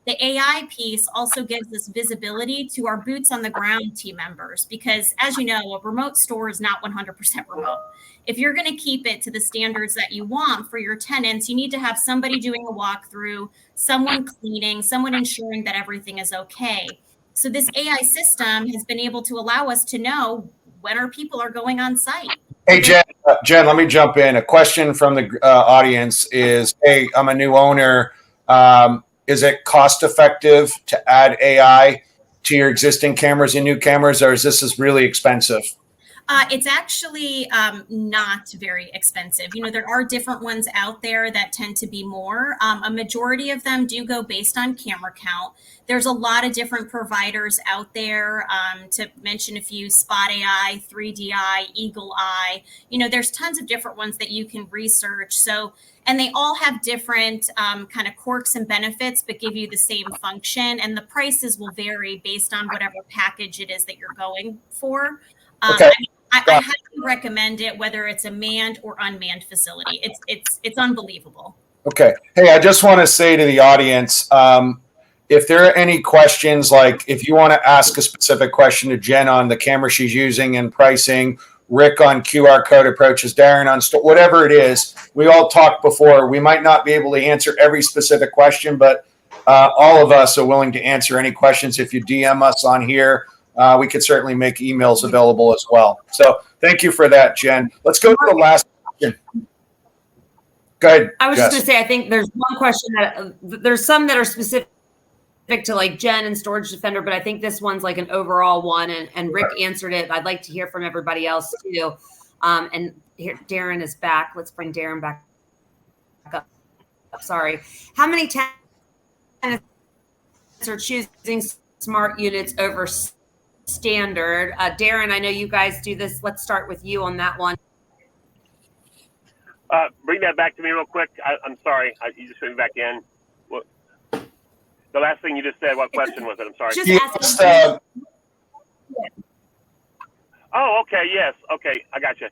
The AI piece also gives us visibility to our boots on the ground team members, because as you know, a remote store is not 100% remote. If you're going to keep it to the standards that you want for your tenants, you need to have somebody doing a walkthrough, someone cleaning, someone ensuring that everything is okay. So this AI system has been able to allow us to know when our people are going on site. Hey, Jen, let me jump in. A question from the audience is, hey, I'm a new owner. Is it cost effective to add AI to your existing cameras and new cameras, or is this really expensive? It's actually not very expensive. There are different ones out there that tend to be more. A majority of them do go based on camera count. There's a lot of different providers out there. To mention a few, Spot AI, 3DI, Eagle Eye. There's tons of different ones that you can research. So, and they all have different kind of quirks and benefits, but give you the same function. And the prices will vary based on whatever package it is that you're going for. Okay. I highly recommend it, whether it's a manned or unmanned facility. It's unbelievable. Okay. Hey, I just want to say to the audience, if there are any questions, like if you want to ask a specific question to Jen on the camera she's using and pricing, Rick on QR code approaches, Darren on whatever it is, we all talked before. We might not be able to answer every specific question, but all of us are willing to answer any questions. If you DM us on here, we could certainly make emails available as well. So thank you for that, Jen. Let's go to the last question. Go ahead. I was Jess. just going to say, I think there's one question that there's some that are specific to like Jen and Storage Defender, but I think this one's like an overall one, and Rick answered it. I'd like to hear from everybody else too. And here, Darren is back. Let's bring Darren back up. Sorry. How many tenants are choosing smart units over standard? Darren, I know you guys do this. Let's start with you on that one. Bring that back to me real quick. I'm sorry. You just put me back in. The last thing you just said, what question was it? I'm sorry. Just Oh, okay. Yes. Okay. I got you.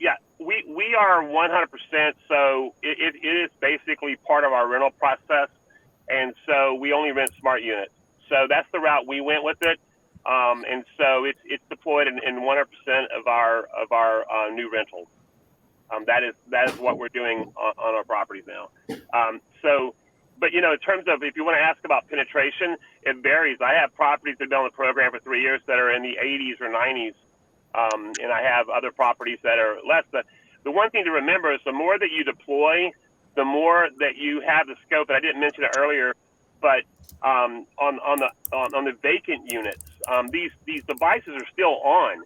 Yeah, we are 100%. So it is basically part of our rental process. And so we only rent smart units. So that's the route we went with it. And so it's deployed in 100% of our new rentals. That is what we're doing on our properties now. But in terms of, if you want to ask about penetration, it varies. I have properties that have been on the program for 3 years that are in the 80s or 90s, and I have other properties that are less. The one thing to remember is the more that you deploy, the more that you have the scope. And I didn't mention it earlier, but on the vacant units, these devices are still on.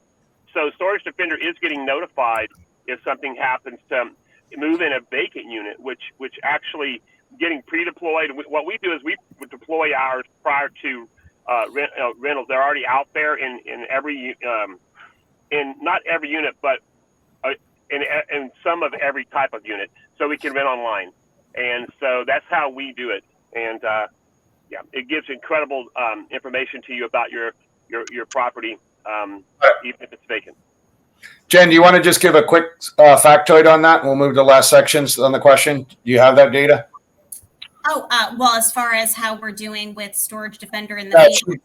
So Storage Defender is getting notified if something happens to move in a vacant unit, which actually getting pre-deployed. What we do is we deploy ours prior to rentals. They're already out there in every in not every unit, but in some of every type of unit, so we can rent online. And so that's how we do it. And yeah, it gives incredible information to you about your property, even if it's vacant. Jen, do you want to just give a quick factoid on that? We'll move to the last sections on the question. Do you have that data? Oh, well, as far as how we're doing with Storage Defender in the field.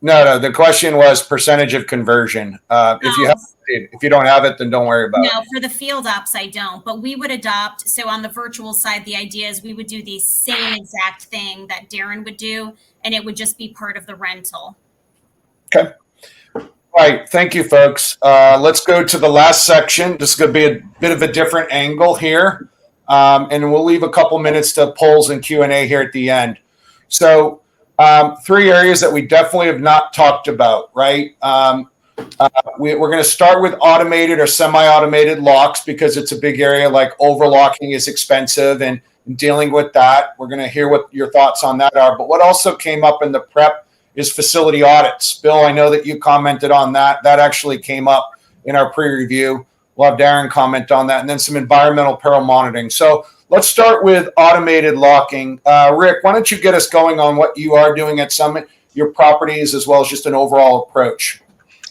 No. The question was percentage of conversion. If you don't have it, then don't worry about it. No, for the field ops, I don't. But we would adopt. So on the virtual side, the idea is we would do the same exact thing that Darren would do, and it would just be part of the rental. Okay. All right. Thank you, folks. Let's go to the last section. This is going to be a bit of a different angle here, and we'll leave a couple minutes to polls and Q&A here at the end. So 3 areas that we definitely have not talked about, right? We're going to start with automated or semi-automated locks because it's a big area. Like overlocking is expensive, and dealing with that, we're going to hear what your thoughts on that are. But what also came up in the prep is facility audits. Bill, I know that you commented on that. That actually came up in our pre-review. We'll have Darren comment on that, and then some environmental peril monitoring. So let's start with automated locking. Rick, why don't you get us going on what you are doing at Summit, your properties, as well as just an overall approach?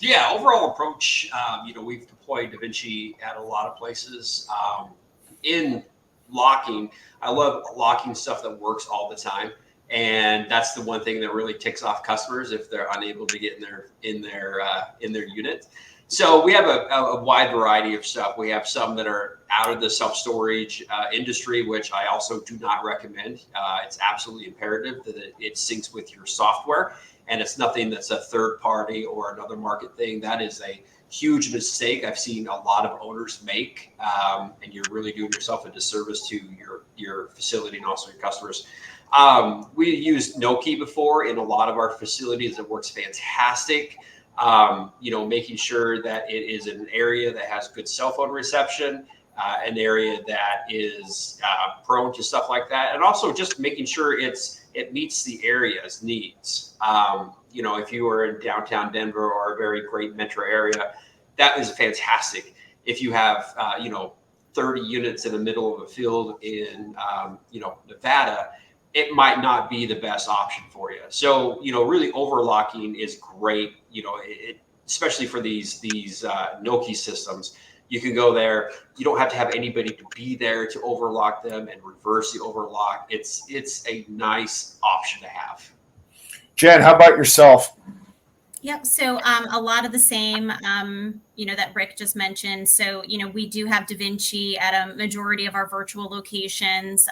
Yeah, overall approach, we've deployed DaVinci at a lot of places. In locking, I love locking stuff that works all the time. And that's the one thing that really ticks off customers if they're unable to get in their unit. So we have a wide variety of stuff. We have some that are out of the self-storage industry, which I also do not recommend. It's absolutely imperative that it syncs with your software, and it's nothing that's a third party or another market thing. That is a huge mistake I've seen a lot of owners make, and you're really doing yourself a disservice to your facility and also your customers. We used Noki before in a lot of our facilities. It works fantastic. Making sure that it is an area that has good cell phone reception, an area that is prone to stuff like that, and also just making sure it meets the area's needs. If you were in downtown Denver or a very great metro area, that is fantastic. If you have 30 units in the middle of a field in Nevada, it might not be the best option for you. So, really overlocking is great, especially for these Noki systems. You can go there. You don't have to have anybody to be there to overlock them and reverse the overlock. It's a nice option to have. Jen, how about yourself? Yep. So a lot of the same, that Rick just mentioned. So, we do have DaVinci at a majority of our virtual locations.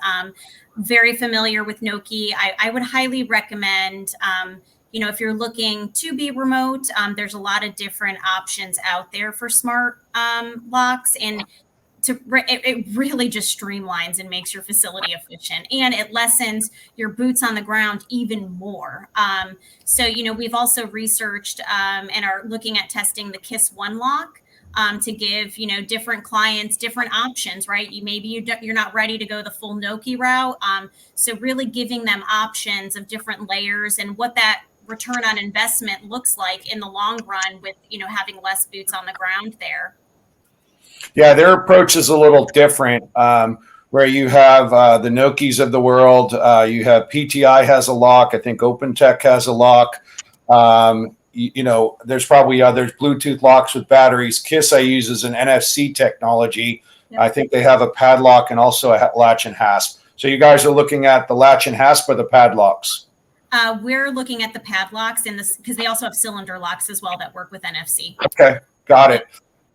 Very familiar with Noki. I would highly recommend, if you're looking to be remote, there's a lot of different options out there for smart locks, and it really just streamlines and makes your facility efficient, and it lessens your boots on the ground even more. So, we've also researched and are looking at testing the KISS One lock to give, different clients different options, right? You're not ready to go the full Noki route. So really giving them options of different layers and what that return on investment looks like in the long run with, having less boots on the ground there. Yeah, their approach is a little different, where you have the Nokis of the world. You have PTI has a lock. I think OpenTech has a lock. There's probably others, Bluetooth locks with batteries. KISS I use as an NFC technology. Yep. I think they have a padlock and also a latch and hasp. So you guys are looking at the latch and hasp or the padlocks? We're looking at the padlocks because they also have cylinder locks as well that work with NFC. Okay, got it.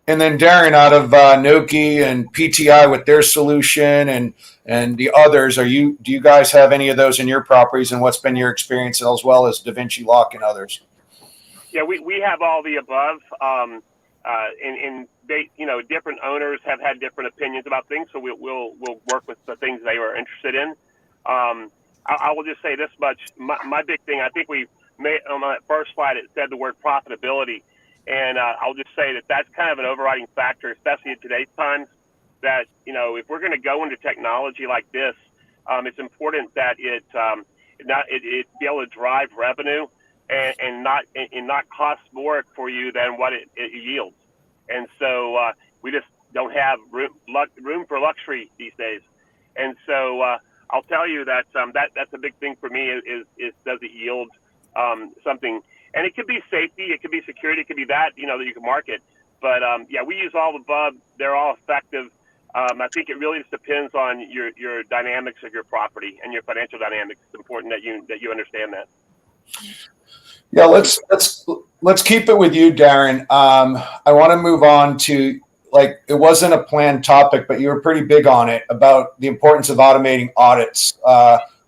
And then Darren, out of Noki and PTI with their solution and the others, do you guys have any of those in your properties, and what's been your experience as well as DaVinci Lock and others? Yeah, we have all the above, and they, different owners have had different opinions about things, so we'll work with the things they are interested in. I will just say this much: my big thing, I think we made on that first slide, it said the word profitability. And I'll just say that that's kind of an overriding factor, especially in today's times, that, if we're going to go into technology like this, it's important that it be able to drive revenue and not cost more for you than what it yields. And so we just don't have room for luxury these days. And so I'll tell you that that's a big thing for me is does it yield something? And it could be safety, it could be security, it could be that that you can market. But yeah, we use all the above. They're all effective. I think it really just depends on your dynamics of your property and your financial dynamics. It's important that you understand that. Yeah, let's keep it with you, Darren. I want to move on to, like, it wasn't a planned topic, but you were pretty big on it about the importance of automating audits.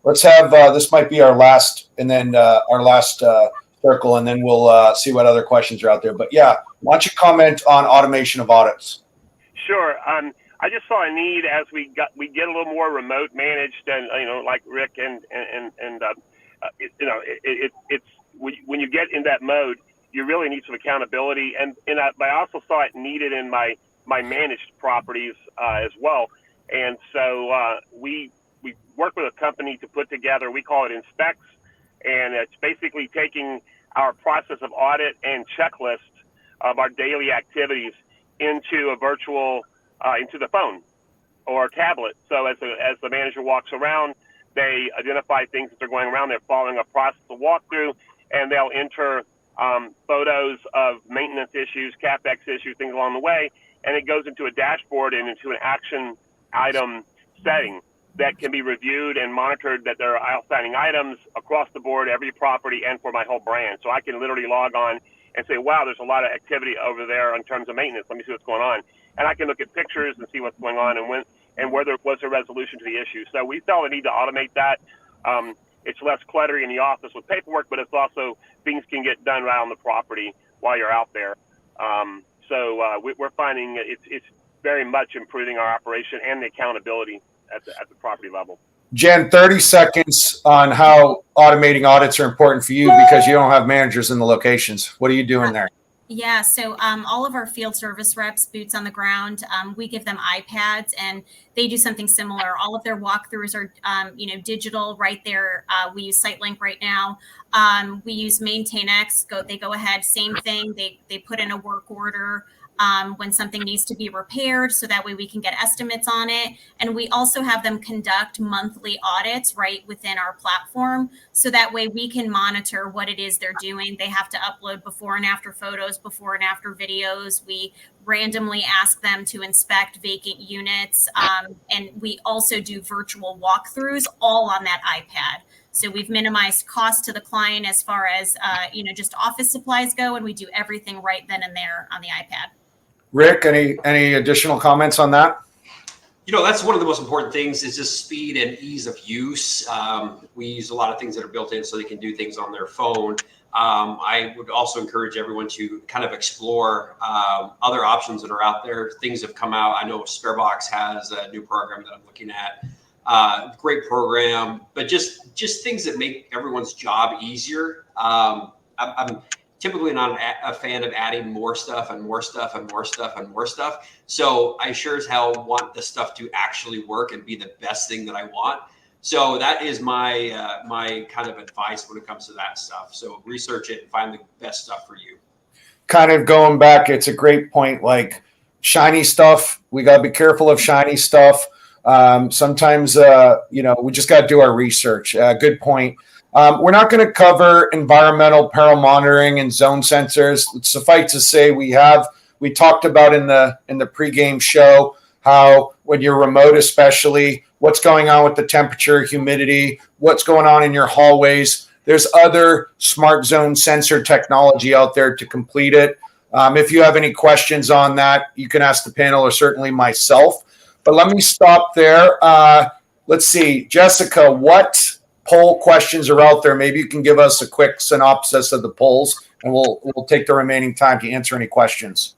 Let's have this might be our last, and then our last circle, and then we'll see what other questions are out there. But yeah, why don't you comment on automation of audits? Sure. I just saw a need as we get a little more remote managed, and like Rick and it's when you get in that mode, you really need some accountability, but I also saw it needed in my managed properties as well. And so we work with a company to put together, we call it Inspects, and it's basically taking our process of audit and checklist of our daily activities into a virtual into the phone or tablet. So as the manager walks around, they identify things that are going around. They're following a process of walkthrough, and they'll enter photos of maintenance issues, CapEx issues, things along the way, and it goes into a dashboard and into an action item setting that can be reviewed and monitored, that there are outstanding items across the board, every property, and for my whole brand. So I can literally log on and say, wow, there's a lot of activity over there in terms of maintenance. Let me see what's going on. And I can look at pictures and see what's going on and whether it was a resolution to the issue. So we felt the need to automate that. It's less cluttery in the office with paperwork, but it's also things can get done right on the property while you're out there. So we're finding it's very much improving our operation and the accountability at the property level. Jen, 30 seconds on how automating audits are important for you because you don't have managers in the locations. What are you doing there? Yeah, so all of our field service reps, boots on the ground, we give them iPads and they do something similar. All of their walkthroughs are, digital right there. We use SiteLink right now. We use MaintainX. They go ahead, same thing. They put in a work order when something needs to be repaired, so that way we can get estimates on it. And we also have them conduct monthly audits right within our platform, so that way we can monitor what it is they're doing. They have to upload before and after photos, before and after videos. We randomly ask them to inspect vacant units. And we also do virtual walkthroughs all on that iPad. So we've minimized cost to the client as far as, just office supplies go, and we do everything right then and there on the iPad. Rick, any additional comments on that? That's one of the most important things is just speed and ease of use. We use a lot of things that are built in so they can do things on their phone. I would also encourage everyone to kind of explore other options that are out there. Things have come out. I know SpareBox has a new program that I'm looking at. Great program, but just things that make everyone's job easier. I'm typically not a fan of adding more stuff and more stuff and more stuff and more stuff. So I sure as hell want the stuff to actually work and be the best thing that I want. So that is my my kind of advice when it comes to that stuff. So research it and find the best stuff for you. Kind of going back, it's a great point. Like shiny stuff, we got to be careful of shiny stuff. Sometimes, we just got to do our research. Good point. We're not going to cover environmental peril monitoring and zone sensors. Suffice to say, we talked about in the pregame show how when you're remote, especially, what's going on with the temperature, humidity, what's going on in your hallways. There's other smart zone sensor technology out there to complete it. If you have any questions on that, you can ask the panel or certainly myself. But let me stop there. Let's see, Jessica, what poll questions are out there? Maybe you can give us a quick synopsis of the polls, and we'll take the remaining time to answer any questions.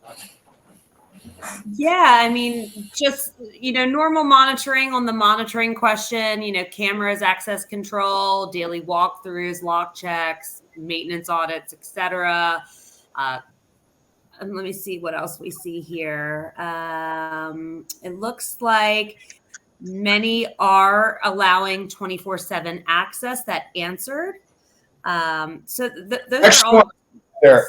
Yeah, I mean, just, normal monitoring on the monitoring question, cameras, access control, daily walkthroughs, lock checks, maintenance audits, etc. And let me see what else we see here. It looks like many are allowing 24/7 access. That answered. Those Actually, are all.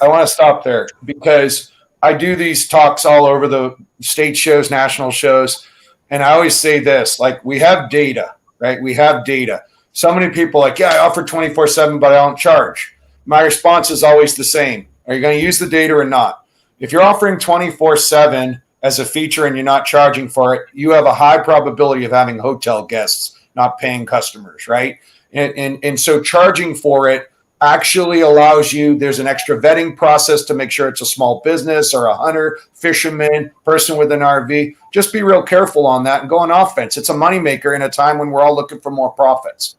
I want to stop there because I do these talks all over the state shows, national shows, and I always say this: like, we have data, right? We have data. So many people are like, yeah, I offer 24/7, but I don't charge. My response is always the same: are you going to use the data or not? If you're offering 24/7 as a feature and you're not charging for it, you have a high probability of having hotel guests, not paying customers, right? And so charging for it actually allows you, there's an extra vetting process to make sure it's a small business or a hunter, fisherman, person with an RV. Just be real careful on that and go on offense. It's a moneymaker in a time when we're all looking for more profits.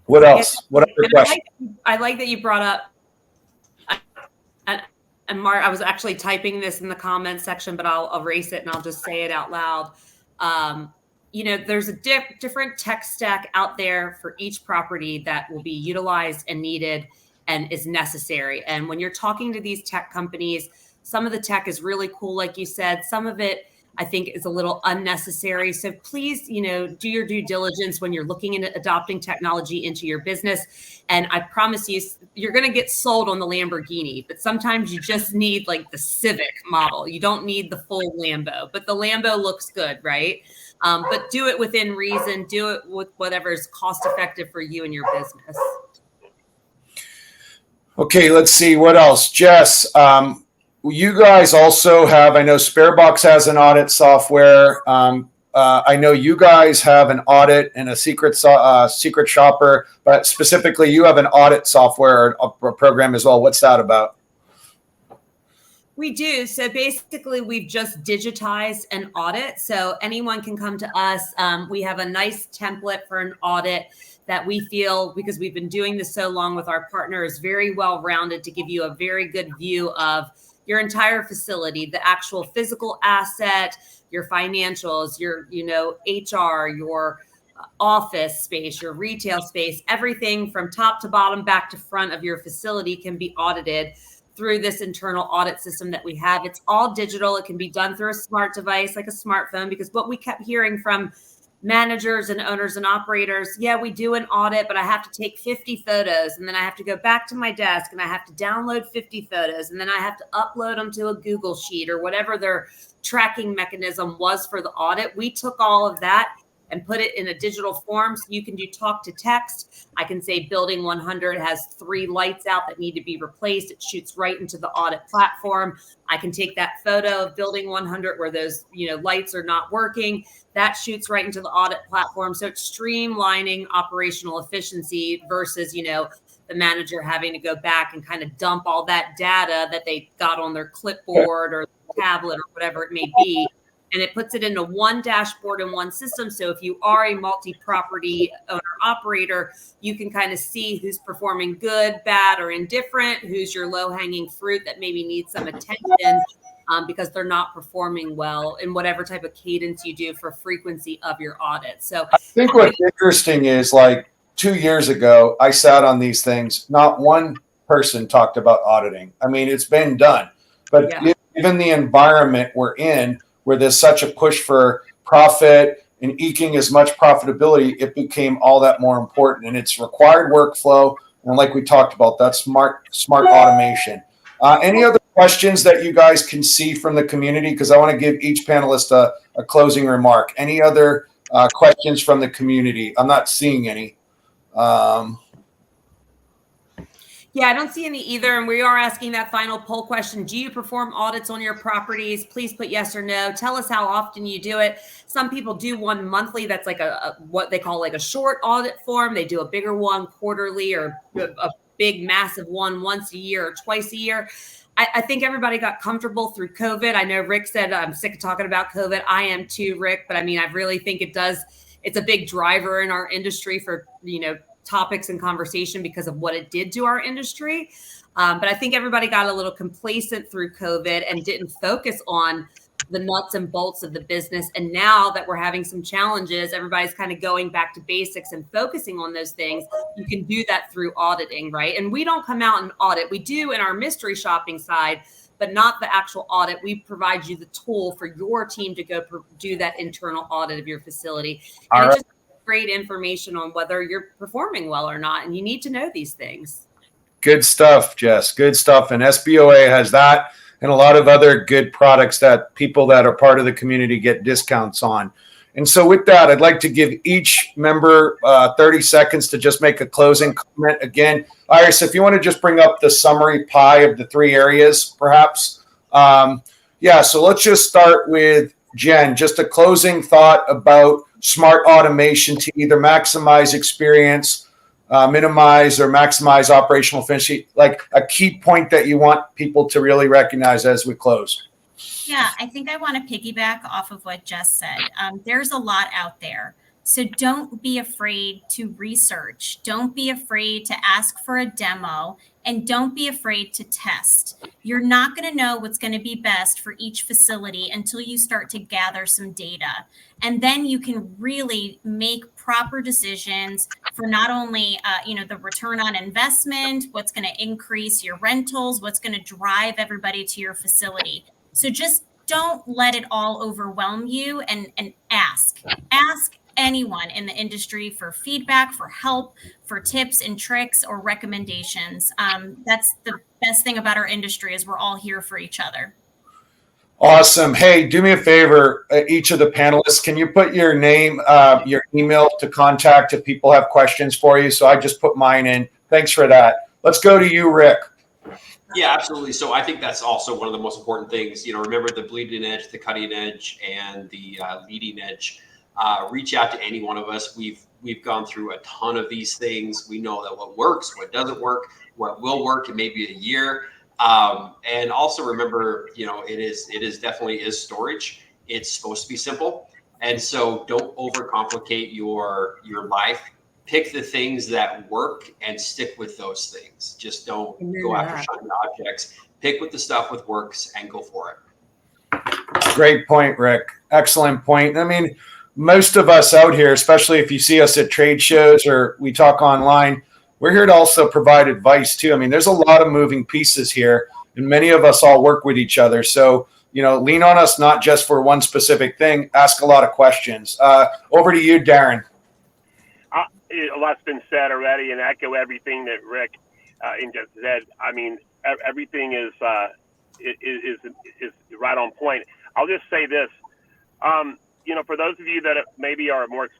What else? What other questions? I like that you brought up, and Mark, I was actually typing this in the comments section, but I'll erase it and I'll just say it out loud. There's a different tech stack out there for each property that will be utilized and needed and is necessary. And when you're talking to these tech companies, some of the tech is really cool, like you said. Some of it, I think, is a little unnecessary. So please, do your due diligence when you're looking into adopting technology into your business. And I promise you, you're going to get sold on the Lamborghini, but sometimes you just need like the Civic model. You don't need the full Lambo, but the Lambo looks good, right? But do it within reason. Do it with whatever is cost effective for you and your business. Okay, let's see what else. Jess, you guys also have, I know SpareBox has an audit software. I know you guys have an audit and a secret shopper, but specifically you have an audit software or program as well. What's that about? We do. So basically, we've just digitized an audit. So anyone can come to us. We have a nice template for an audit that we feel, because we've been doing this so long with our partners, very well rounded to give you a very good view of your entire facility, the actual physical asset, your financials, your, HR, your office space, your retail space, everything from top to bottom, back to front of your facility can be audited through this internal audit system that we have. It's all digital. It can be done through a smart device like a smartphone, because what we kept hearing from managers and owners and operators, yeah, we do an audit, but I have to take 50 photos and then I have to go back to my desk and I have to download 50 photos and then I have to upload them to a Google Sheet or whatever their tracking mechanism was for the audit. We took all of that and put it in a digital form. So you can do talk to text. I can say building 100 has 3 lights out that need to be replaced. It shoots right into the audit platform. I can take that photo of building 100 where those, lights are not working. That shoots right into the audit platform. So it's streamlining operational efficiency versus, the manager having to go back and kind of dump all that data that they got on their clipboard or tablet or whatever it may be. And it puts it into one dashboard and one system. So if you are a multi-property owner operator, you can kind of see who's performing good, bad, or indifferent, who's your low-hanging fruit that maybe needs some attention because they're not performing well in whatever type of cadence you do for frequency of your audit. So I think what's interesting is, like, 2 years ago, I sat on these things. Not one person talked about auditing. I mean, it's been done. But given the environment we're in, where there's such a push for profit and eking as much profitability, it became all that more important. And it's required workflow. And like we talked about, that's smart automation. Any other questions that you guys can see from the community? Because I want to give each panelist a closing remark. Any other questions from the community? I'm not seeing any. Yeah, I don't see any either. And we are asking that final poll question. Do you perform audits on your properties? Please put yes or no. Tell us how often you do it. Some people do one monthly. That's like a what they call like a short audit form. They do a bigger one quarterly, or a big, massive one once a year or twice a year. I think everybody got comfortable through COVID. I know Rick said, I'm sick of talking about COVID. I am too, Rick. But I mean, I really think it's a big driver in our industry for, topics and conversation because of what it did to our industry. But I think everybody got a little complacent through COVID and didn't focus on the nuts and bolts of the business. And now that we're having some challenges, everybody's kind of going back to basics and focusing on those things. You can do that through auditing, right? And we don't come out and audit. We do in our mystery shopping side, but not the actual audit. We provide you the tool for your team to go do that internal audit of your facility. And great information on whether you're performing well or not. And you need to know these things. Good stuff, Jess. Good stuff. And SBOA has that and a lot of other good products that people that are part of the community get discounts on. And so with that, I'd like to give each member 30 seconds to just make a closing comment. Again, Iris, if you want to just bring up the summary pie of the 3 areas, perhaps. Yeah, so let's just start with Jen. Just a closing thought about smart automation to either maximize experience, minimize or maximize operational efficiency, like a key point that you want people to really recognize as we close. Yeah, I think I want to piggyback off of what Jess said. There's a lot out there. So don't be afraid to research. Don't be afraid to ask for a demo, and don't be afraid to test. You're not going to know what's going to be best for each facility until you start to gather some data. And then you can really make proper decisions for not only the return on investment, what's going to increase your rentals, what's going to drive everybody to your facility. So just don't let it all overwhelm you, and ask anyone in the industry for feedback, for help, for tips and tricks or recommendations. That's the best thing about our industry, is we're all here for each other. Awesome. Hey, do me a favor, each of the panelists, can you put your name, your email to contact if people have questions for you? So I just put mine in. Thanks for that. Let's go to you, Rick. Yeah, absolutely. So I think that's also one of the most important things. Remember the bleeding edge, the cutting edge, and the leading edge. Reach out to any one of us. We've gone through a ton of these things. We know that what works, what doesn't work, what will work in maybe a year. And also remember, it is definitely storage. It's supposed to be simple. And so don't overcomplicate your life. Pick the things that work and stick with those things. Just don't go after shiny objects. Pick with the stuff that works and go for it. Great point, Rick. Excellent point. I mean, most of us out here, especially if you see us at trade shows or we talk online, we're here to also provide advice too. I mean, there's a lot of moving pieces here, and many of us all work with each other. So, lean on us, not just for one specific thing. Ask a lot of questions. Over to you, Darren. A lot's been said already, and echo everything that Rick and just said. I mean, everything is right on point. I'll just say this. For those of you that maybe are more,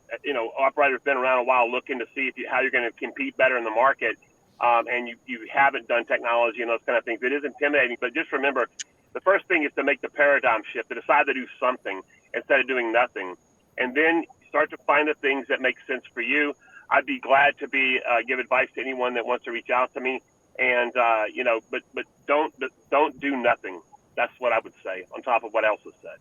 operators been around a while looking to see how you're going to compete better in the market, and you haven't done technology and those kind of things, it is intimidating. But just remember, the first thing is to make the paradigm shift, to decide to do something instead of doing nothing. And then start to find the things that make sense for you. I'd be glad to give advice to anyone that wants to reach out to me. And, but don't do nothing. That's what I would say on top of what else is said.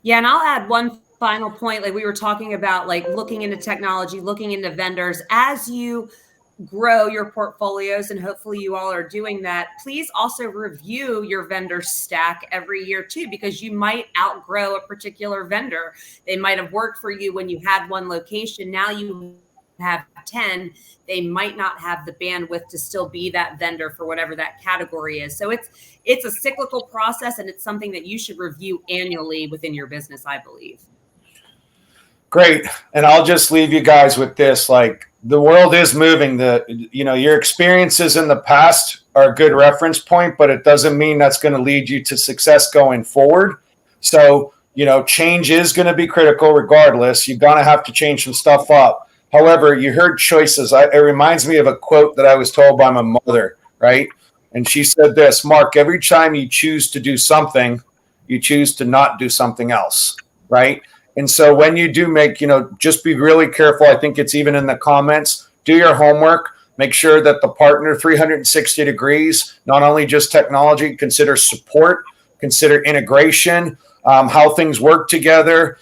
Yeah, and I'll add one final point. Like we were talking about, like looking into technology, looking into vendors. As you grow your portfolios, and hopefully you all are doing that, please also review your vendor stack every year too, because you might outgrow a particular vendor. They might have worked for you when you had one location. Now you have 10. They might not have the bandwidth to still be that vendor for whatever that category is. So it's a cyclical process, and it's something that you should review annually within your business, I believe. Great. And I'll just leave you guys with this. Like, the world is moving. Your experiences in the past are a good reference point, but it doesn't mean that's going to lead you to success going forward. So, change is going to be critical regardless. You're going to have to change some stuff up. However, you heard choices. It reminds me of a quote that I was told by my mother, right? And she said this: Mark, every time you choose to do something, you choose to not do something else, right? And so when you do make, just be really careful. I think it's even in the comments. Do your homework. Make sure that the partner 360 degrees, not only just technology, consider support, consider integration, how things work together.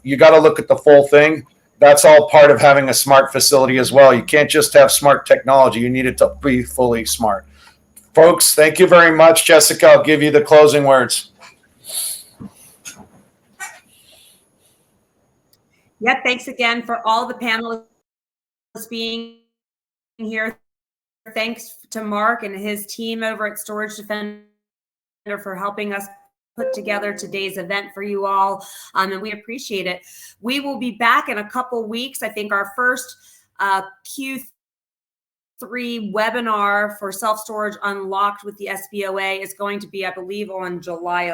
You got to look at the full thing. That's all part of having a smart facility as well. You can't just have smart technology. You need it to be fully smart. Folks, thank you very much. Jessica, I'll give you the closing words. Yeah, thanks again for all the panelists being here. Thanks to Mark and his team over at Storage Defender for helping us put together today's event for you all, and we appreciate it. We will be back in a couple weeks. I think our first Q3 webinar for Self-Storage Unlocked with the SBOA is going to be, I believe, on July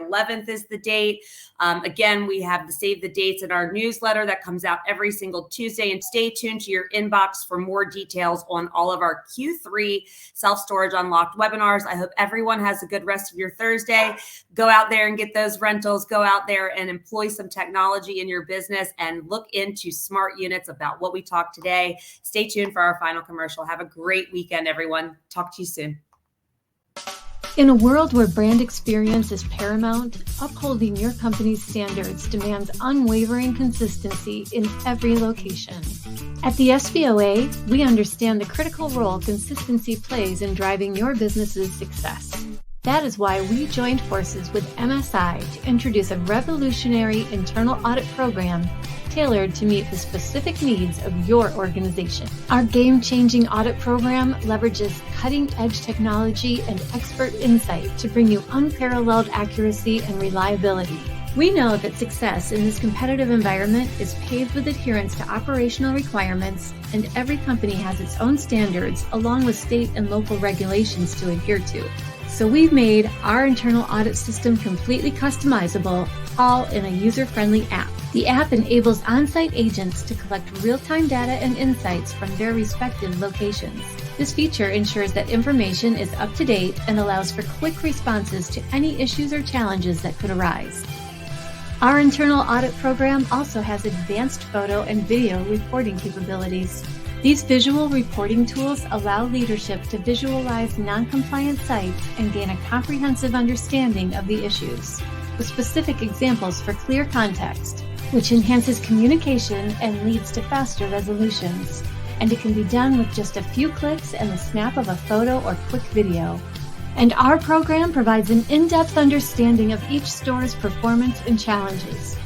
11th is the date. Again, we have the save the dates in our newsletter that comes out every single Tuesday, and stay tuned to your inbox for more details on all of our Q3 Self-Storage Unlocked webinars. I hope everyone has a good rest of your Thursday. Go out there and get those rentals. Go out there and employ some technology in your business and look into smart units about what we talked today. Stay tuned for our final commercial. Have a great weekend, everyone. Talk to you soon. In a world where brand experience is paramount, upholding your company's standards demands unwavering consistency in every location. At the SBOA, we understand the critical role consistency plays in driving your business's success. That is why we joined forces with MSI to introduce a revolutionary internal audit program tailored to meet the specific needs of your organization. Our game-changing audit program leverages cutting-edge technology and expert insight to bring you unparalleled accuracy and reliability. We know that success in this competitive environment is paved with adherence to operational requirements, and every company has its own standards along with state and local regulations to adhere to. So we've made our internal audit system completely customizable, all in a user-friendly app. The app enables on-site agents to collect real-time data and insights from their respective locations. This feature ensures that information is up to date and allows for quick responses to any issues or challenges that could arise. Our internal audit program also has advanced photo and video reporting capabilities. These visual reporting tools allow leadership to visualize non-compliant sites and gain a comprehensive understanding of the issues, with specific examples for clear context, which enhances communication and leads to faster resolutions. And it can be done with just a few clicks and the snap of a photo or quick video. And our program provides an in-depth understanding of each store's performance and challenges.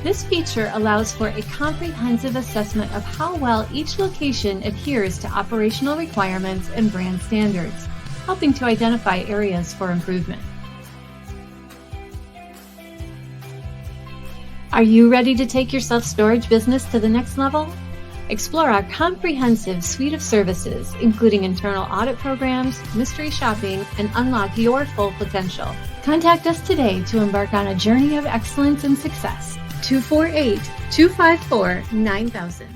This feature allows for a comprehensive assessment of how well each location adheres to operational requirements and brand standards, helping to identify areas for improvement. Are you ready to take your self-storage business to the next level? Explore our comprehensive suite of services, including internal audit programs, mystery shopping, and unlock your full potential. Contact us today to embark on a journey of excellence and success. 248-254-9000.